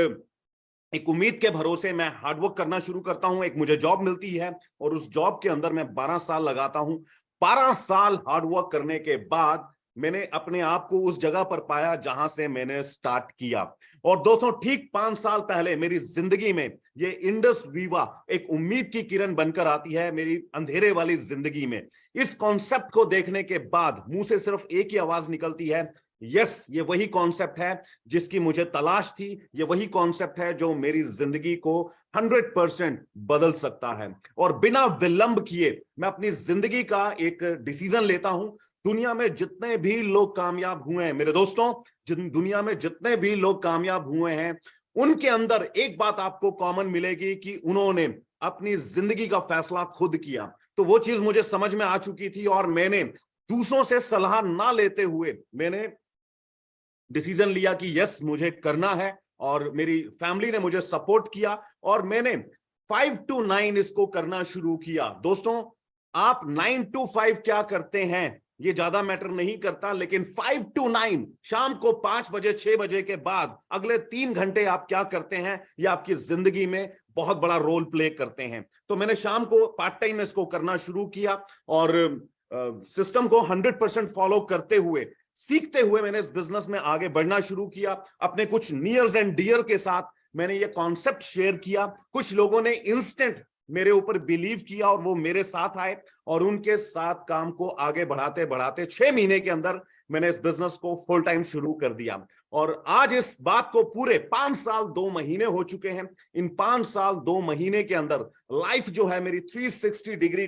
एक उम्मीद के भरोसे मैं हार्डवर्क करना शुरू करता हूं। एक मुझे जॉब मिलती है और उस जॉब के अंदर मैं 12 साल लगाता हूं। 12 साल हार्डवर्क करने के बाद मैंने अपने आप को उस जगह पर पाया जहां से मैंने स्टार्ट किया। और दोस्तों, ठीक 5 साल पहले मेरी जिंदगी में ये इंडस वीवा एक उम्मीद की किरण बनकर आती है मेरी अंधेरे वाली जिंदगी में। इस कॉन्सेप्ट को देखने के बाद मुंह से सिर्फ एक ही आवाज निकलती है, यस, ये वही कॉन्सेप्ट है जिसकी मुझे तलाश थी। ये वही कॉन्सेप्ट है जो मेरी जिंदगी को 100% बदल सकता है। और बिना विलंब किए मैं अपनी जिंदगी का एक डिसीजन लेता हूं। दुनिया में जितने भी लोग कामयाब हुए हैं मेरे दोस्तों, दुनिया में जितने भी लोग कामयाब हुए हैं, उनके अंदर एक बात आपको कॉमन मिलेगी कि उन्होंने अपनी जिंदगी का फैसला खुद किया। तो वो चीज मुझे समझ में आ चुकी थी, और मैंने दूसरों से सलाह ना लेते हुए मैंने डिसीजन लिया कि यस, मुझे करना है। और मेरी फैमिली ने मुझे सपोर्ट किया और मैंने 5 to 9 इसको करना शुरू किया। दोस्तों, आप 9 to 5 क्या करते हैं ये ज्यादा मैटर नहीं करता, लेकिन 5 to 9 शाम को 5 बजे 6 बजे के बाद अगले 3 घंटे आप क्या करते हैं, ये आपकी जिंदगी में बहुत बड़ा रोल प्ले करते हैं। तो मैंने शाम को पार्ट टाइम इसको करना शुरू किया, और सिस्टम को 100% फॉलो करते हुए, सीखते हुए मैंने इस बिजनेस में आगे बढ़ना शुरू किया। अपने कुछ नियर्स एंड डियर के साथ मैंने ये कॉन्सेप्ट शेयर किया। कुछ लोगों ने इंस्टेंट मेरे ऊपर बिलीव किया और वो मेरे साथ आए, और उनके साथ काम को आगे बढ़ाते बढ़ाते 6 महीने के अंदर मैंने इस बिजनेस को फुल टाइम शुरू कर दिया। और आज इस बात को पूरे 5 साल 2 महीने हो चुके हैं। इन 5 साल 2 महीने के अंदर लाइफ जो है मेरी 360 डिग्री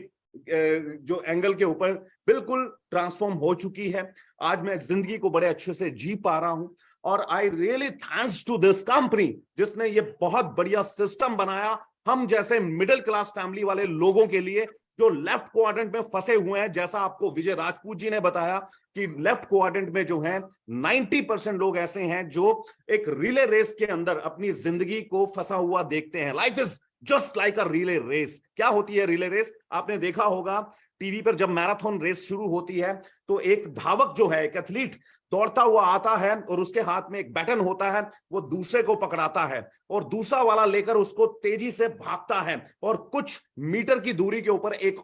जो एंगल के ऊपर बिल्कुल ट्रांसफॉर्म हो चुकी है। आज मैं जिंदगी को बड़े अच्छे से जी पा रहा हूं, और I really thanks to this company जिसने ये बहुत बढ़िया सिस्टम बनाया हम जैसे मिडिल क्लास फैमिली वाले लोगों के लिए, जो लेफ्ट क्वाड्रेंट में फंसे हुए हैं। जैसा आपको विजय राजपूत जी ने बताया कि लेफ्ट क्वाड्रेंट में जो है 90% लोग ऐसे हैं जो एक रिले रेस के अंदर अपनी जिंदगी को फंसा हुआ देखते हैं। Life is just like a relay race. क्या होती है रिले रेस? आपने देखा होगा टीवी पर जब मैराथन रेस शुरू होती है तो एक धावक जो है, एक एथलीट दौड़ता हुआ आता है और उसके हाथ में एक बैटन होता है, वो दूसरे को पकड़ाता है और दूसरा वाला लेकर उसको तेजी से भागता है, और कुछ मीटर की दूरी के ऊपर एक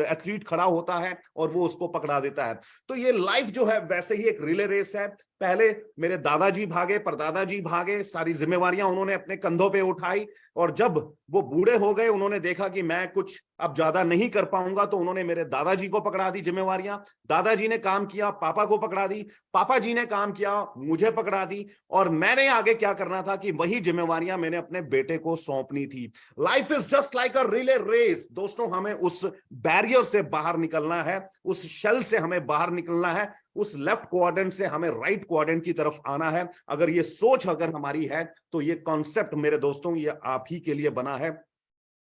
एथलीट खड़ा होता है और वो उसको पकड़ा देता है। तो ये लाइफ जो है वैसे ही एक रिले रेस है। पहले मेरे दादाजी भागे, परदादाजी भागे, सारी जिम्मेवारियां उन्होंने अपने कंधों पे उठाई, और जब वो बूढ़े हो गए उन्होंने देखा कि मैं कुछ अब ज्यादा नहीं कर पाऊंगा, तो उन्होंने मेरे दादाजी को पकड़ा दी जिम्मेवारियां। दादाजी ने काम किया, पापा को पकड़ा दी, पापा जी ने काम किया, मुझे पकड़ा दी, और मैंने आगे क्या करना था कि वही जिम्मेवारियां मैंने अपने बेटे को सौंपनी थी। Life is just like a relay race. दोस्तों, हमें उस बैरियर से बाहर निकलना है, उस शेल से हमें बाहर निकलना है, उस लेफ्ट क्वाड्रेंट से हमें राइट क्वाड्रेंट की तरफ आना है। अगर ये सोच अगर हमारी है तो ये कॉन्सेप्ट मेरे दोस्तों ये आप ही के लिए बना है।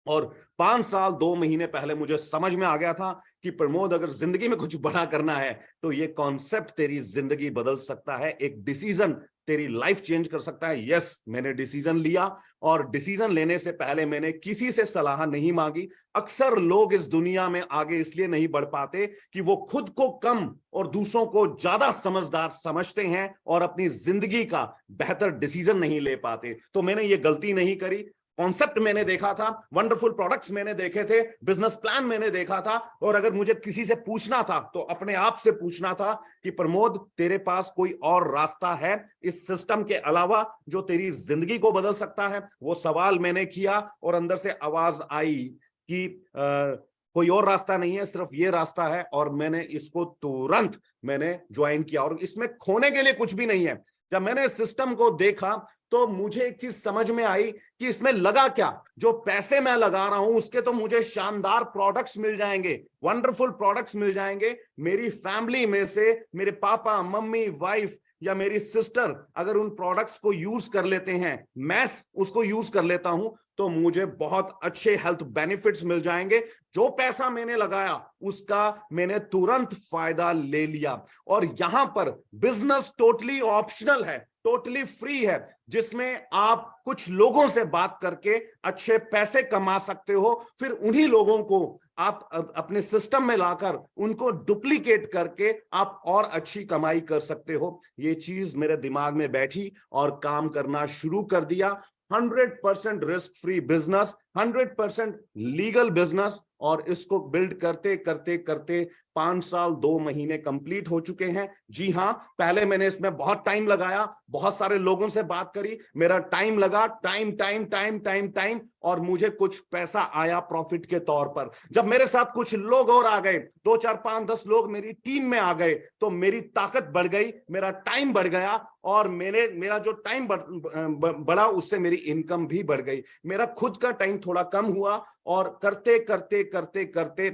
और 5 साल 2 महीने पहले मुझे समझ में आ गया था कि प्रमोद अगर जिंदगी में कुछ बड़ा करना है तो ये कॉन्सेप्ट तेरी जिंदगी बदल सकता है, एक डिसीजन तेरी लाइफ चेंज कर सकता है। यस, मैंने डिसीजन लिया और डिसीजन लेने से पहले मैंने किसी से सलाह नहीं मांगी। अक्सर लोग इस दुनिया में आगे इसलिए नहीं बढ़ पाते कि वो खुद को कम और दूसरों को ज्यादा समझदार समझते हैं और अपनी जिंदगी का बेहतर डिसीजन नहीं ले पाते। तो मैंने ये गलती नहीं करी। कॉन्सेप्ट मैंने देखा था, वंडरफुल प्रोडक्ट्स मैंने देखे थे, बिजनेस प्लान मैंने देखा था, और अगर मुझे किसी से पूछना था तो अपने आप से पूछना था कि प्रमोद तेरे पास कोई और रास्ता है इस सिस्टम के अलावा जो तेरी जिंदगी को बदल सकता है? वो सवाल मैंने किया और अंदर से आवाज आई कि कोई और रास्ता नहीं है, सिर्फ ये रास्ता है। और मैंने इसको तुरंत ज्वाइन किया और इसमें खोने के लिए कुछ भी नहीं है। जब मैंने सिस्टम को देखा तो मुझे एक चीज समझ में आई कि इसमें लगा क्या, जो पैसे मैं लगा रहा हूं उसके तो मुझे शानदार प्रोडक्ट्स मिल जाएंगे, वंडरफुल प्रोडक्ट्स मिल जाएंगे। मेरी फैमिली में से मेरे पापा, मम्मी, वाइफ या मेरी सिस्टर अगर उन प्रोडक्ट्स को यूज कर लेते हैं, मैं उसको यूज कर लेता हूं, तो मुझे बहुत अच्छे हेल्थ बेनिफिट्स मिल जाएंगे। जो पैसा मैंने लगाया उसका मैंने तुरंत फायदा ले लिया। और यहां पर बिजनेस टोटली ऑप्शनल है, टोटली फ्री है, जिसमें आप कुछ लोगों से बात करके अच्छे पैसे कमा सकते हो, फिर उन्हीं लोगों को आप अपने सिस्टम में लाकर उनको डुप्लीकेट करके आप और अच्छी कमाई कर सकते हो। ये चीज मेरे दिमाग में बैठी और काम करना शुरू कर दिया। 100% risk free business, 100% legal business, और इसको बिल्ड करते करते करते 5 साल 2 महीने कंप्लीट हो चुके हैं। जी हां, पहले मैंने इसमें बहुत टाइम लगाया, बहुत सारे लोगों से बात करी, मेरा टाइम लगा, टाइम, और मुझे कुछ पैसा आया प्रॉफिट के तौर पर। जब मेरे साथ कुछ लोग और आ गए, 2, 4, 5, 10 लोग मेरी टीम में आ गए, तो मेरी ताकत बढ़ गई, मेरा टाइम बढ़ गया, और मेरा जो टाइम बढ़ा उससे मेरी इनकम भी बढ़ गई। मेरा खुद का टाइम थोड़ा कम हुआ और करते करते करते करते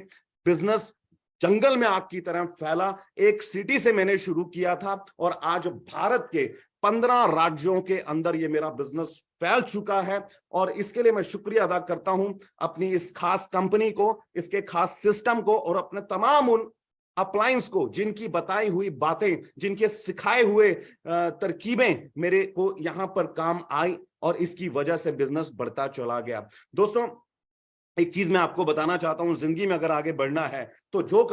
बिजनेस जंगल में आग की तरह फैला। एक सिटी से मैंने शुरू किया था और आज भारत के 15 राज्यों के अंदर ये मेरा बिजनेस फैल चुका है। और इसके लिए मैं शुक्रिया अदा करता हूं अपनी इस खास कंपनी को, इसके खास सिस्टम को, और अपने तमाम उन अप्लायंस को जिनकी बताई हुई बातें, जिनके सिखाए हुए तरकीबें मेरे को यहां पर काम आई, और इसकी वजह से बिजनेस बढ़ता चला गया। दोस्तों, एक चीज मैं आपको बताना चाहता हूं, जिंदगी में अगर आगे बढ़ना है तो जो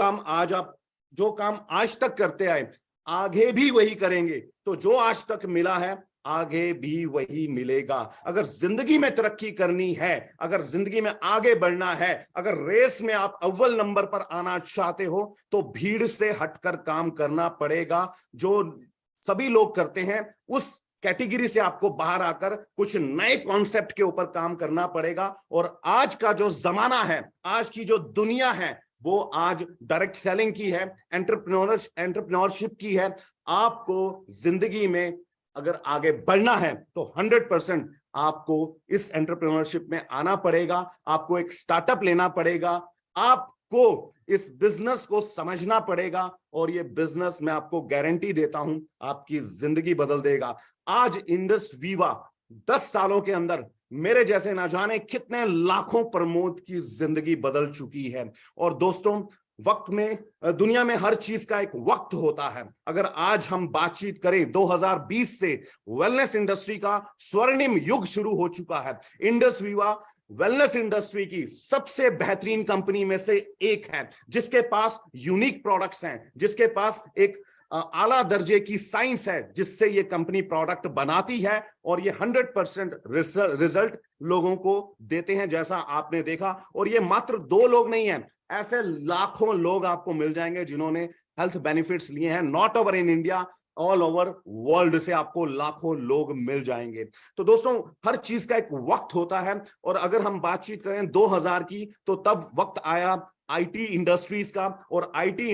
काम आज तक करते आए आगे भी वही करेंगे, तो जो आज तक मिला है आगे भी वही मिलेगा। अगर जिंदगी में तरक्की करनी है, अगर जिंदगी में आगे बढ़ना है, अगर रेस में आप अव्वल नंबर पर आना चाहते हो, तो भीड़ से हटकर काम करना पड़ेगा। जो सभी लोग करते हैं उस कैटेगरी से आपको बाहर आकर कुछ नए कॉन्सेप्ट के ऊपर काम करना पड़ेगा। और आज का जो जमाना है, आज की जो दुनिया है, वो आज डायरेक्ट सेलिंग की है, एंटरप्रेन्योरशिप की है। आपको जिंदगी में अगर आगे बढ़ना है तो 100% आपको इस एंटरप्रेन्योरशिप में आना पड़ेगा। आपको एक स्टार्टअप लेना पड़ेगा, आपको इस बिजनेस को समझना पड़ेगा, और ये बिजनेस मैं आपको गारंटी देता हूं आपकी जिंदगी बदल देगा। आज इंडस वीवा 10 सालों के अंदर मेरे जैसे ना जाने कितने लाखों प्रमोद की जिंदगी बदल चुकी है। और दोस्तों, वक्त में, दुनिया में हर चीज का एक वक्त होता है। अगर आज हम बातचीत करें, 2020 से वेलनेस इंडस्ट्री का स्वर्णिम युग शुरू हो चुका है। इंडस वीवा वेलनेस इंडस्ट्री की सबसे बेहतरीन कंपनी में से एक है, जिसके पास यूनिक प्रोडक्ट्स हैं, जिसके पास एक आला दर्जे की साइंस है, जिससे ये कंपनी प्रोडक्ट बनाती है, और ये 100% रिजल्ट लोगों को देते हैं, जैसा आपने देखा। और ये मात्र 2 लोग नहीं हैं, ऐसे लाखों लोग आपको मिल जाएंगे जिन्होंने हेल्थ बेनिफिट्स लिए हैं, not over in India, all over world से आपको लाखों लोग मिल जाएंगे। तो दोस्तों, हर चीज का एक वक्त होता है। और अगर हम बातचीत करें 2000 की, तो तब वक्त आया आईटी इंडस्ट्रीज का, और आईटी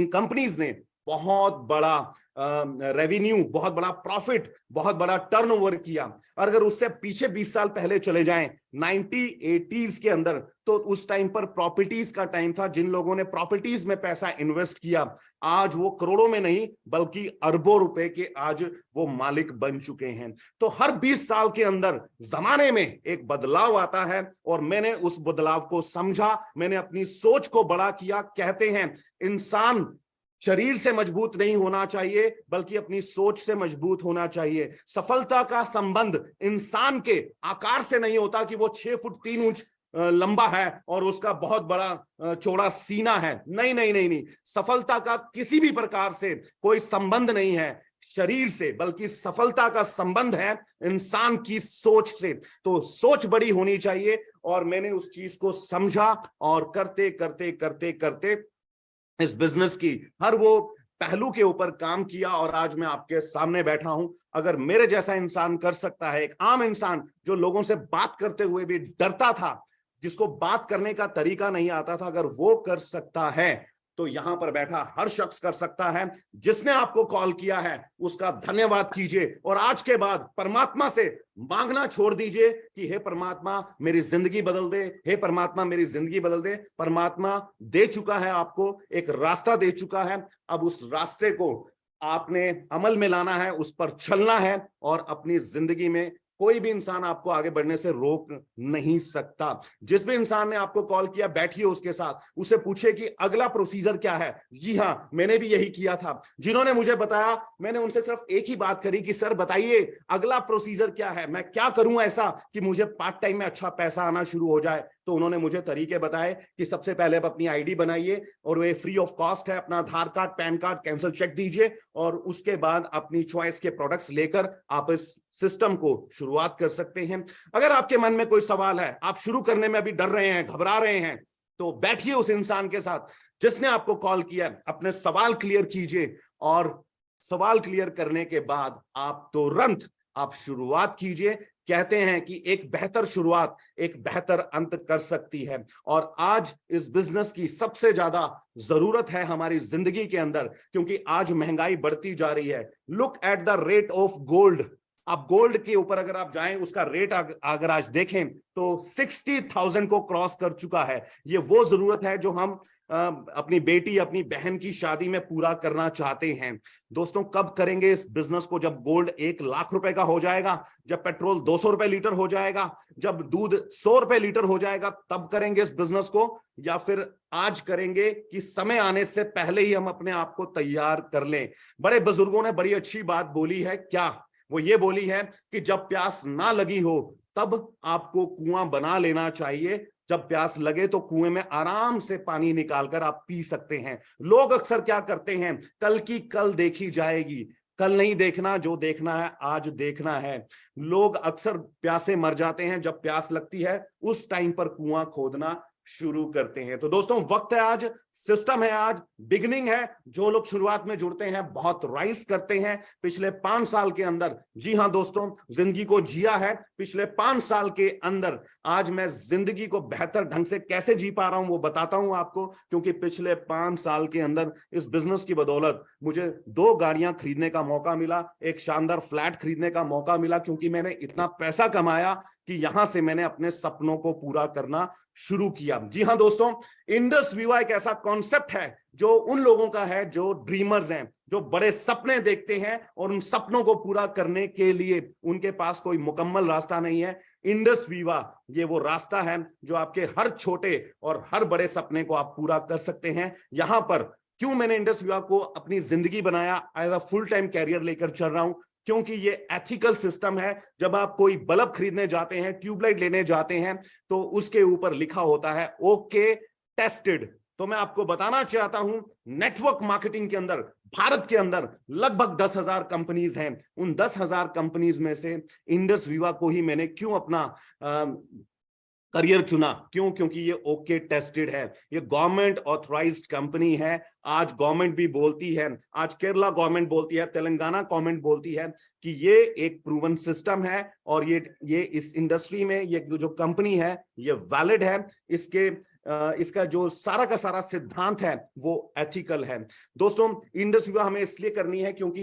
कंपनीज ने बहुत बड़ा रेवेन्यू, बहुत बड़ा प्रॉफिट, बहुत बड़ा टर्नओवर किया। और अगर उससे पीछे 20 साल पहले चले जाएं 1980s के अंदर, तो उस टाइम पर प्रॉपर्टीज का टाइम था। जिन लोगों ने प्रॉपर्टीज में पैसा इन्वेस्ट किया, आज वो करोड़ों में नहीं बल्कि अरबों रुपए के आज वो मालिक बन चुके हैं। तो हर 20 साल के अंदर जमाने में एक बदलाव आता है और मैंने उस बदलाव को समझा, मैंने अपनी सोच को बड़ा किया। कहते हैं इंसान शरीर से मजबूत नहीं होना चाहिए बल्कि अपनी सोच से मजबूत होना चाहिए। सफलता का संबंध इंसान के आकार से नहीं होता कि वो 6 फुट 3 इंच लंबा है और उसका बहुत बड़ा चौड़ा सीना है। नहीं नहीं नहीं नहीं, सफलता का किसी भी प्रकार से कोई संबंध नहीं है शरीर से, बल्कि सफलता का संबंध है इंसान की सोच से। तो सोच बड़ी होनी चाहिए और मैंने उस चीज को समझा और करते करते करते करते इस बिजनेस की हर वो पहलू के ऊपर काम किया और आज मैं आपके सामने बैठा हूं। अगर मेरे जैसा इंसान कर सकता है, एक आम इंसान जो लोगों से बात करते हुए भी डरता था, जिसको बात करने का तरीका नहीं आता था, अगर वो कर सकता है तो यहां पर बैठा हर शख्स कर सकता है। जिसने आपको कॉल किया है उसका धन्यवाद कीजिए और आज के बाद परमात्मा से मांगना छोड़ दीजिए कि हे परमात्मा मेरी जिंदगी बदल दे, हे परमात्मा मेरी जिंदगी बदल दे। परमात्मा दे चुका है, आपको एक रास्ता दे चुका है। अब उस रास्ते को आपने अमल में लाना है, उस पर चलना है और अपनी जिंदगी में कोई भी इंसान आपको आगे बढ़ने से रोक नहीं सकता। जिस भी इंसान ने आपको कॉल किया, बैठिए उसके साथ, उसे पूछे कि अगला प्रोसीजर क्या है। जी हाँ, मैंने भी यही किया था। जिन्होंने मुझे बताया, मैंने उनसे सिर्फ एक ही बात करी कि सर बताइए अगला प्रोसीजर क्या है, मैं क्या करूं ऐसा कि मुझे पार्ट टाइम में अच्छा पैसा आना शुरू हो जाए। तो उन्होंने मुझे तरीके बताए कि सबसे पहले आप अपनी आईडी बनाइए और वो फ्री ऑफ कॉस्ट है। अपना Aadhaar card, PAN card, cancel cheque दीजिए और उसके बाद अपनी चॉइस के प्रोडक्ट्स लेकर आप इस सिस्टम को शुरुआत कर सकते हैं। अगर आपके मन में कोई सवाल है, आप शुरू करने में अभी डर रहे हैं, घबरा रहे हैं, तो बैठिए उस इंसान के साथ जिसने आपको कॉल किया, अपने सवाल क्लियर कीजिए और सवाल क्लियर करने के बाद आप तुरंत आप शुरुआत कीजिए। कहते हैं कि एक बेहतर शुरुआत एक बेहतर अंत कर सकती है और आज इस बिजनेस की सबसे ज्यादा जरूरत है हमारी जिंदगी के अंदर, क्योंकि आज महंगाई बढ़ती जा रही है। Look at the rate of gold. आप गोल्ड के ऊपर अगर आप जाएं, उसका रेट अगर आज देखें तो 60,000 को क्रॉस कर चुका है। ये वो जरूरत है जो हम अपनी बेटी, अपनी बहन की शादी में पूरा करना चाहते हैं। दोस्तों, कब करेंगे इस बिजनेस को? जब गोल्ड 1 लाख रुपए का हो जाएगा, जब पेट्रोल 200 रुपए लीटर हो जाएगा, जब दूध 100 रुपए लीटर हो जाएगा, तब करेंगे इस बिजनेस को, या फिर आज करेंगे कि समय आने से पहले ही हम अपने आप को तैयार कर लें? बड़े बुजुर्गों ने बड़ी अच्छी बात बोली है। क्या वो ये बोली है कि जब प्यास ना लगी हो तब आपको कुआं बना लेना चाहिए, जब प्यास लगे तो कुएं में आराम से पानी निकालकर आप पी सकते हैं। लोग अक्सर क्या करते हैं, कल की कल देखी जाएगी, कल नहीं देखना, जो देखना है आज देखना है। लोग अक्सर प्यासे मर जाते हैं, जब प्यास लगती है उस टाइम पर कुआं खोदना शुरू करते हैं। तो दोस्तों, वक्त है, आज सिस्टम है, आज बिगिनिंग है। जो लोग शुरुआत में जुड़ते हैं बहुत राइज करते हैं पिछले 5 साल के अंदर। जी हां दोस्तों, जिंदगी को जिया है पिछले 5 साल के अंदर। आज मैं जिंदगी को बेहतर ढंग से कैसे जी पा रहा हूं वो बताता हूं आपको, क्योंकि पिछले 5 साल के अंदर इस बिजनेस की बदौलत मुझे 2 गाड़ियां खरीदने का मौका मिला, एक शानदार फ्लैट खरीदने का मौका मिला, क्योंकि मैंने इतना पैसा कमाया कि यहां से मैंने अपने सपनों को पूरा करना शुरू किया। जी हां दोस्तों, इंडस विवा एक ऐसा कॉन्सेप्ट है जो उन लोगों का है जो ड्रीमर्स हैं, जो बड़े सपने देखते हैं और उन सपनों को पूरा करने के लिए उनके पास कोई मुकम्मल रास्ता नहीं है। इंडस विवा ये वो रास्ता है जो आपके हर छोटे और हर बड़े सपने को आप पूरा कर सकते हैं। यहां पर क्यों मैंने इंडस विवा को अपनी जिंदगी बनाया, as a full time career लेकर चल रहा हूं, क्योंकि ये एथिकल सिस्टम है। जब आप कोई बल्ब खरीदने जाते हैं, ट्यूबलाइट लेने जाते हैं, तो उसके ऊपर लिखा होता है ओके टेस्टेड। तो मैं आपको बताना चाहता हूं, नेटवर्क मार्केटिंग के अंदर भारत के अंदर लगभग 10,000 कंपनीज हैं। उन 10,000 कंपनीज में से इंडस विवा को ही मैंने क्यों अपना करियर चुना? क्यों? क्योंकि ये ओके टेस्टेड है, ये गवर्नमेंट ऑथराइज्ड कंपनी है। आज गवर्नमेंट भी बोलती है, आज केरला गवर्नमेंट बोलती है, तेलंगाना गवर्नमेंट बोलती है कि ये एक प्रूवन सिस्टम है और ये इस इंडस्ट्री में ये जो कंपनी है ये वैलिड है। इसके इसका जो सारा का सारा सिद्धांत है वो एथिकल है। दोस्तों, इंडस विवा हमें इसलिए करनी है क्योंकि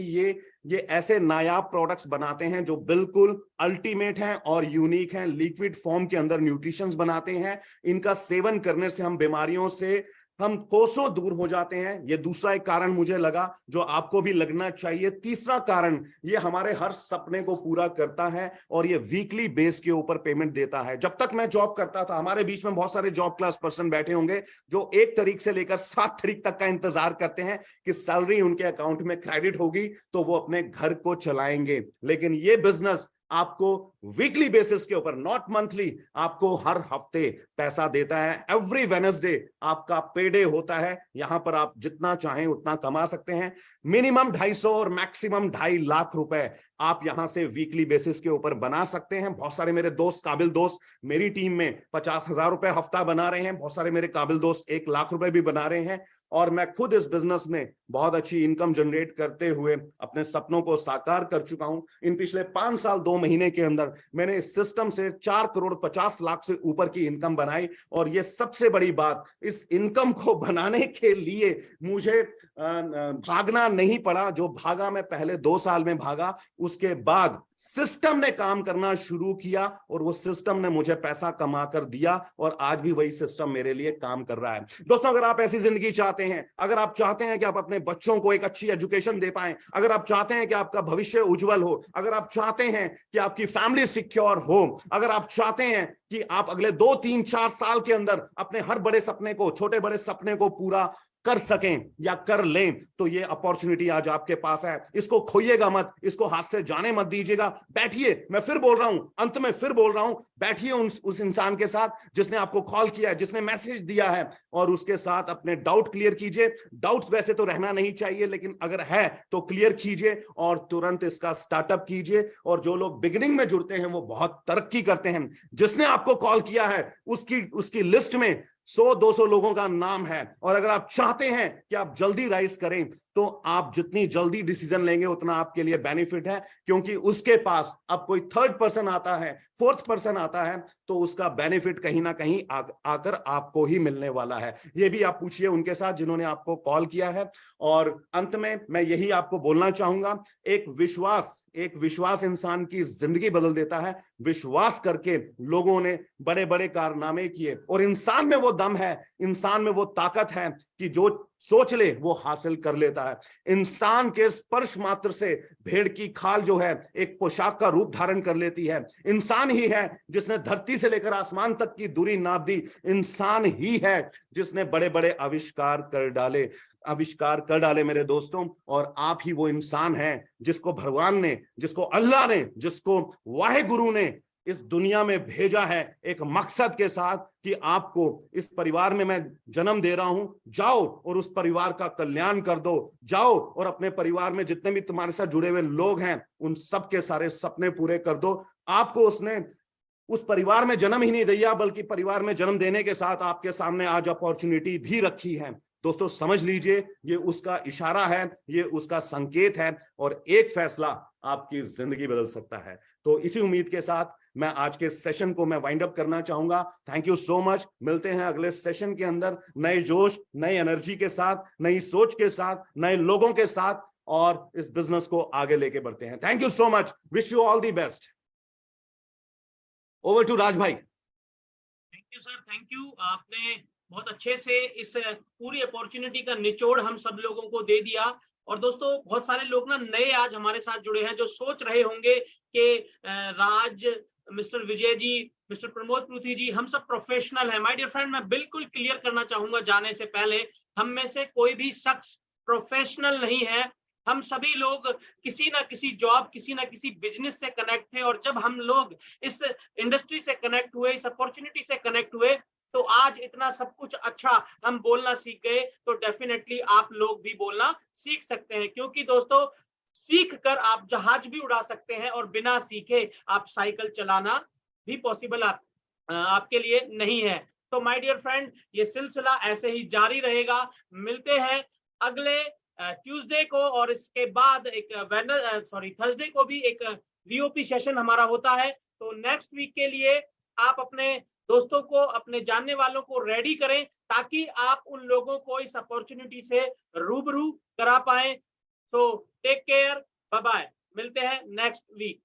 ये ऐसे नायाब प्रोडक्ट्स बनाते हैं जो बिल्कुल अल्टीमेट हैं और यूनिक हैं। लिक्विड फॉर्म के अंदर न्यूट्रिशंस बनाते हैं। इनका सेवन करने से हम बीमारियों से हम कोसों दूर हो जाते हैं। ये दूसरा एक कारण मुझे लगा जो आपको भी लगना चाहिए। तीसरा कारण, ये हमारे हर सपने को पूरा करता है और ये वीकली बेस के ऊपर पेमेंट देता है। जब तक मैं जॉब करता था, हमारे बीच में बहुत सारे जॉब क्लास पर्सन बैठे होंगे जो 1 तारीख से लेकर 7 तारीख तक का इंतजार करते हैं कि सैलरी उनके अकाउंट में क्रेडिट होगी तो वो अपने घर को चलाएंगे। लेकिन ये बिजनेस आपको वीकली बेसिस के ऊपर, नॉट मंथली, आपको हर हफ्ते पैसा देता है। एवरी वेडनेसडे आपका पेडे होता है। यहां पर आप जितना चाहें उतना कमा सकते हैं। मिनिमम 250 और मैक्सिमम 2.5 लाख रुपए आप यहां से वीकली बेसिस के ऊपर बना सकते हैं। बहुत सारे मेरे दोस्त, काबिल दोस्त मेरी टीम में 50,000 रुपए हफ्ता बना रहे हैं। बहुत सारे मेरे काबिल दोस्त 1 लाख रुपए भी बना रहे हैं। और मैं खुद इस बिजनेस में बहुत अच्छी इनकम जनरेट करते हुए अपने सपनों को साकार कर चुका हूं। इन पिछले 5 साल 2 महीने के अंदर मैंने इस सिस्टम से 4 करोड़ 50 लाख से ऊपर की इनकम बनाई। और ये सबसे बड़ी बात, इस इनकम को बनाने के लिए मुझे भागना नहीं पड़ा। जो भागा मैं पहले 2 साल में भागा, उसके बाद सिस्टम ने काम करना शुरू किया और वो सिस्टम ने मुझे पैसा कमा कर दिया और आज भी वही सिस्टम मेरे लिए काम कर रहा है। दोस्तों, अगर आप ऐसी जिंदगी चाहते हैं, अगर आप चाहते हैं कि आप अपने बच्चों को एक अच्छी एजुकेशन दे पाएं, अगर आप चाहते हैं कि आपका भविष्य उज्जवल हो, अगर आप चाहते हैं कि आपकी फैमिली सिक्योर हो, अगर आप चाहते हैं कि आप अगले 2, 3, 4 साल के अंदर अपने हर बड़े सपने को, छोटे बड़े सपने को पूरा कर सकें या कर लें, तो ये अपॉर्चुनिटी आज आपके पास है। इसको खोइएगा मत, इसको हाथ से जाने मत दीजिएगा। बैठिए, मैं फिर बोल रहा हूं, अंत में फिर बोल रहा हूं, बैठिए उस इंसान के साथ जिसने आपको कॉल किया है, जिसने मैसेज दिया है, और उसके साथ अपने डाउट क्लियर कीजिए। डाउट वैसे तो रहना नहीं चाहिए, लेकिन अगर है तो क्लियर कीजिए और तुरंत इसका स्टार्टअप कीजिए। और जो लोग बिगिनिंग में जुड़ते हैं वो बहुत तरक्की करते हैं। जिसने आपको कॉल किया है उसकी लिस्ट में 100-200 लोगों का नाम है। और अगर आप चाहते हैं कि आप जल्दी राइज करें, तो आप जितनी जल्दी डिसीजन लेंगे उतना आपके लिए बेनिफिट है, क्योंकि उसके पास अब कोई 3rd पर्सन आता है, 4th पर्सन आता है, तो उसका बेनिफिट कहीं ना कहीं आकर आपको ही मिलने वाला है। ये भी आप पूछिए उनके साथ जिन्होंने आपको कॉल किया है। और अंत में मैं यही आपको बोलना चाहूंगा, एक विश्वास इंसान की जिंदगी बदल देता है। विश्वास करके लोगों ने बड़े बड़े कारनामे किए, और इंसान में वो दम है, इंसान में वो ताकत है कि जो सोच ले वो हासिल कर लेता है। इंसान के स्पर्श मात्र से भेड़ की खाल जो है एक पोशाक का रूप धारण कर लेती है। इंसान ही है जिसने धरती से लेकर आसमान तक की दूरी नाप दी। इंसान ही है जिसने बड़े बड़े आविष्कार कर डाले मेरे दोस्तों। और आप ही वो इंसान हैं जिसको भगवान ने, जिसको अल्लाह ने, जिसको वाहे गुरु ने इस दुनिया में भेजा है एक मकसद के साथ कि आपको इस परिवार में मैं जन्म दे रहा हूं, जाओ और उस परिवार का कल्याण कर दो। जाओ और अपने परिवार में जितने भी तुम्हारे साथ जुड़े हुए लोग हैं उन सबके सारे सपने पूरे कर दो। आपको उसने उस परिवार में जन्म ही नहीं दिया, बल्कि परिवार में जन्म देने के साथ आपके सामने आज अपॉर्चुनिटी भी रखी है। दोस्तों, समझ लीजिए, ये उसका इशारा है, ये उसका संकेत है, और एक फैसला आपकी जिंदगी बदल सकता है। तो इसी उम्मीद के साथ मैं आज के सेशन को मैं वाइंड अप करना चाहूंगा। Thank you so much. मिलते हैं अगले सेशन के अंदर नए जोश, नई एनर्जी के साथ, नई सोच के साथ, नए लोगों के साथ, और इस बिजनेस को आगे लेके बढ़ते हैं। Thank you so much. Wish you all the best. Over to Raj भाई। Thank you sir, thank you. आपने बहुत अच्छे से इस पूरी अपॉर्चुनिटी का निचोड़ हम सब लोगों को दे दिया। और दोस्तों, बहुत सारे लोग ना नए आज हमारे साथ जुड़े हैं जो सोच रहे होंगे कि राज, मिस्टर विजय जी, मिस्टर प्रमोद पृथ्वी जी, हम सब प्रोफेशनल हैं। माय डियर फ्रेंड, मैं बिल्कुल क्लियर करना चाहूंगा जाने से पहले, हम में से कोई भी शख्स प्रोफेशनल नहीं है। हम सभी लोग किसी ना किसी जॉब, किसी ना किसी बिजनेस से कनेक्ट थे, और जब हम लोग इस इंडस्ट्री से कनेक्ट हुए, इस अपॉर्चुनिटी से कनेक्ट हुए, तो आज इतना सब कुछ अच्छा हम बोलना सीख गए। तो डेफिनेटली आप लोग भी बोलना सीख सकते हैं, क्योंकि दोस्तों, सीख कर आप जहाज भी उड़ा सकते हैं और बिना सीखे आप साइकिल चलाना भी पॉसिबल आपके लिए नहीं है। तो माय डियर फ्रेंड, ये सिलसिला ऐसे ही जारी रहेगा। मिलते हैं अगले ट्यूसडे को, और इसके बाद एक थर्सडे को भी एक वीओपी सेशन हमारा होता है। तो नेक्स्ट वीक के लिए आप अपने दोस्तों को, अपने जानने वालों को रेडी करें ताकि आप उन लोगों को इस अपॉर्चुनिटी से रूबरू करा पाए। So take care, bye bye, मिलते हैं नेक्स्ट वीक।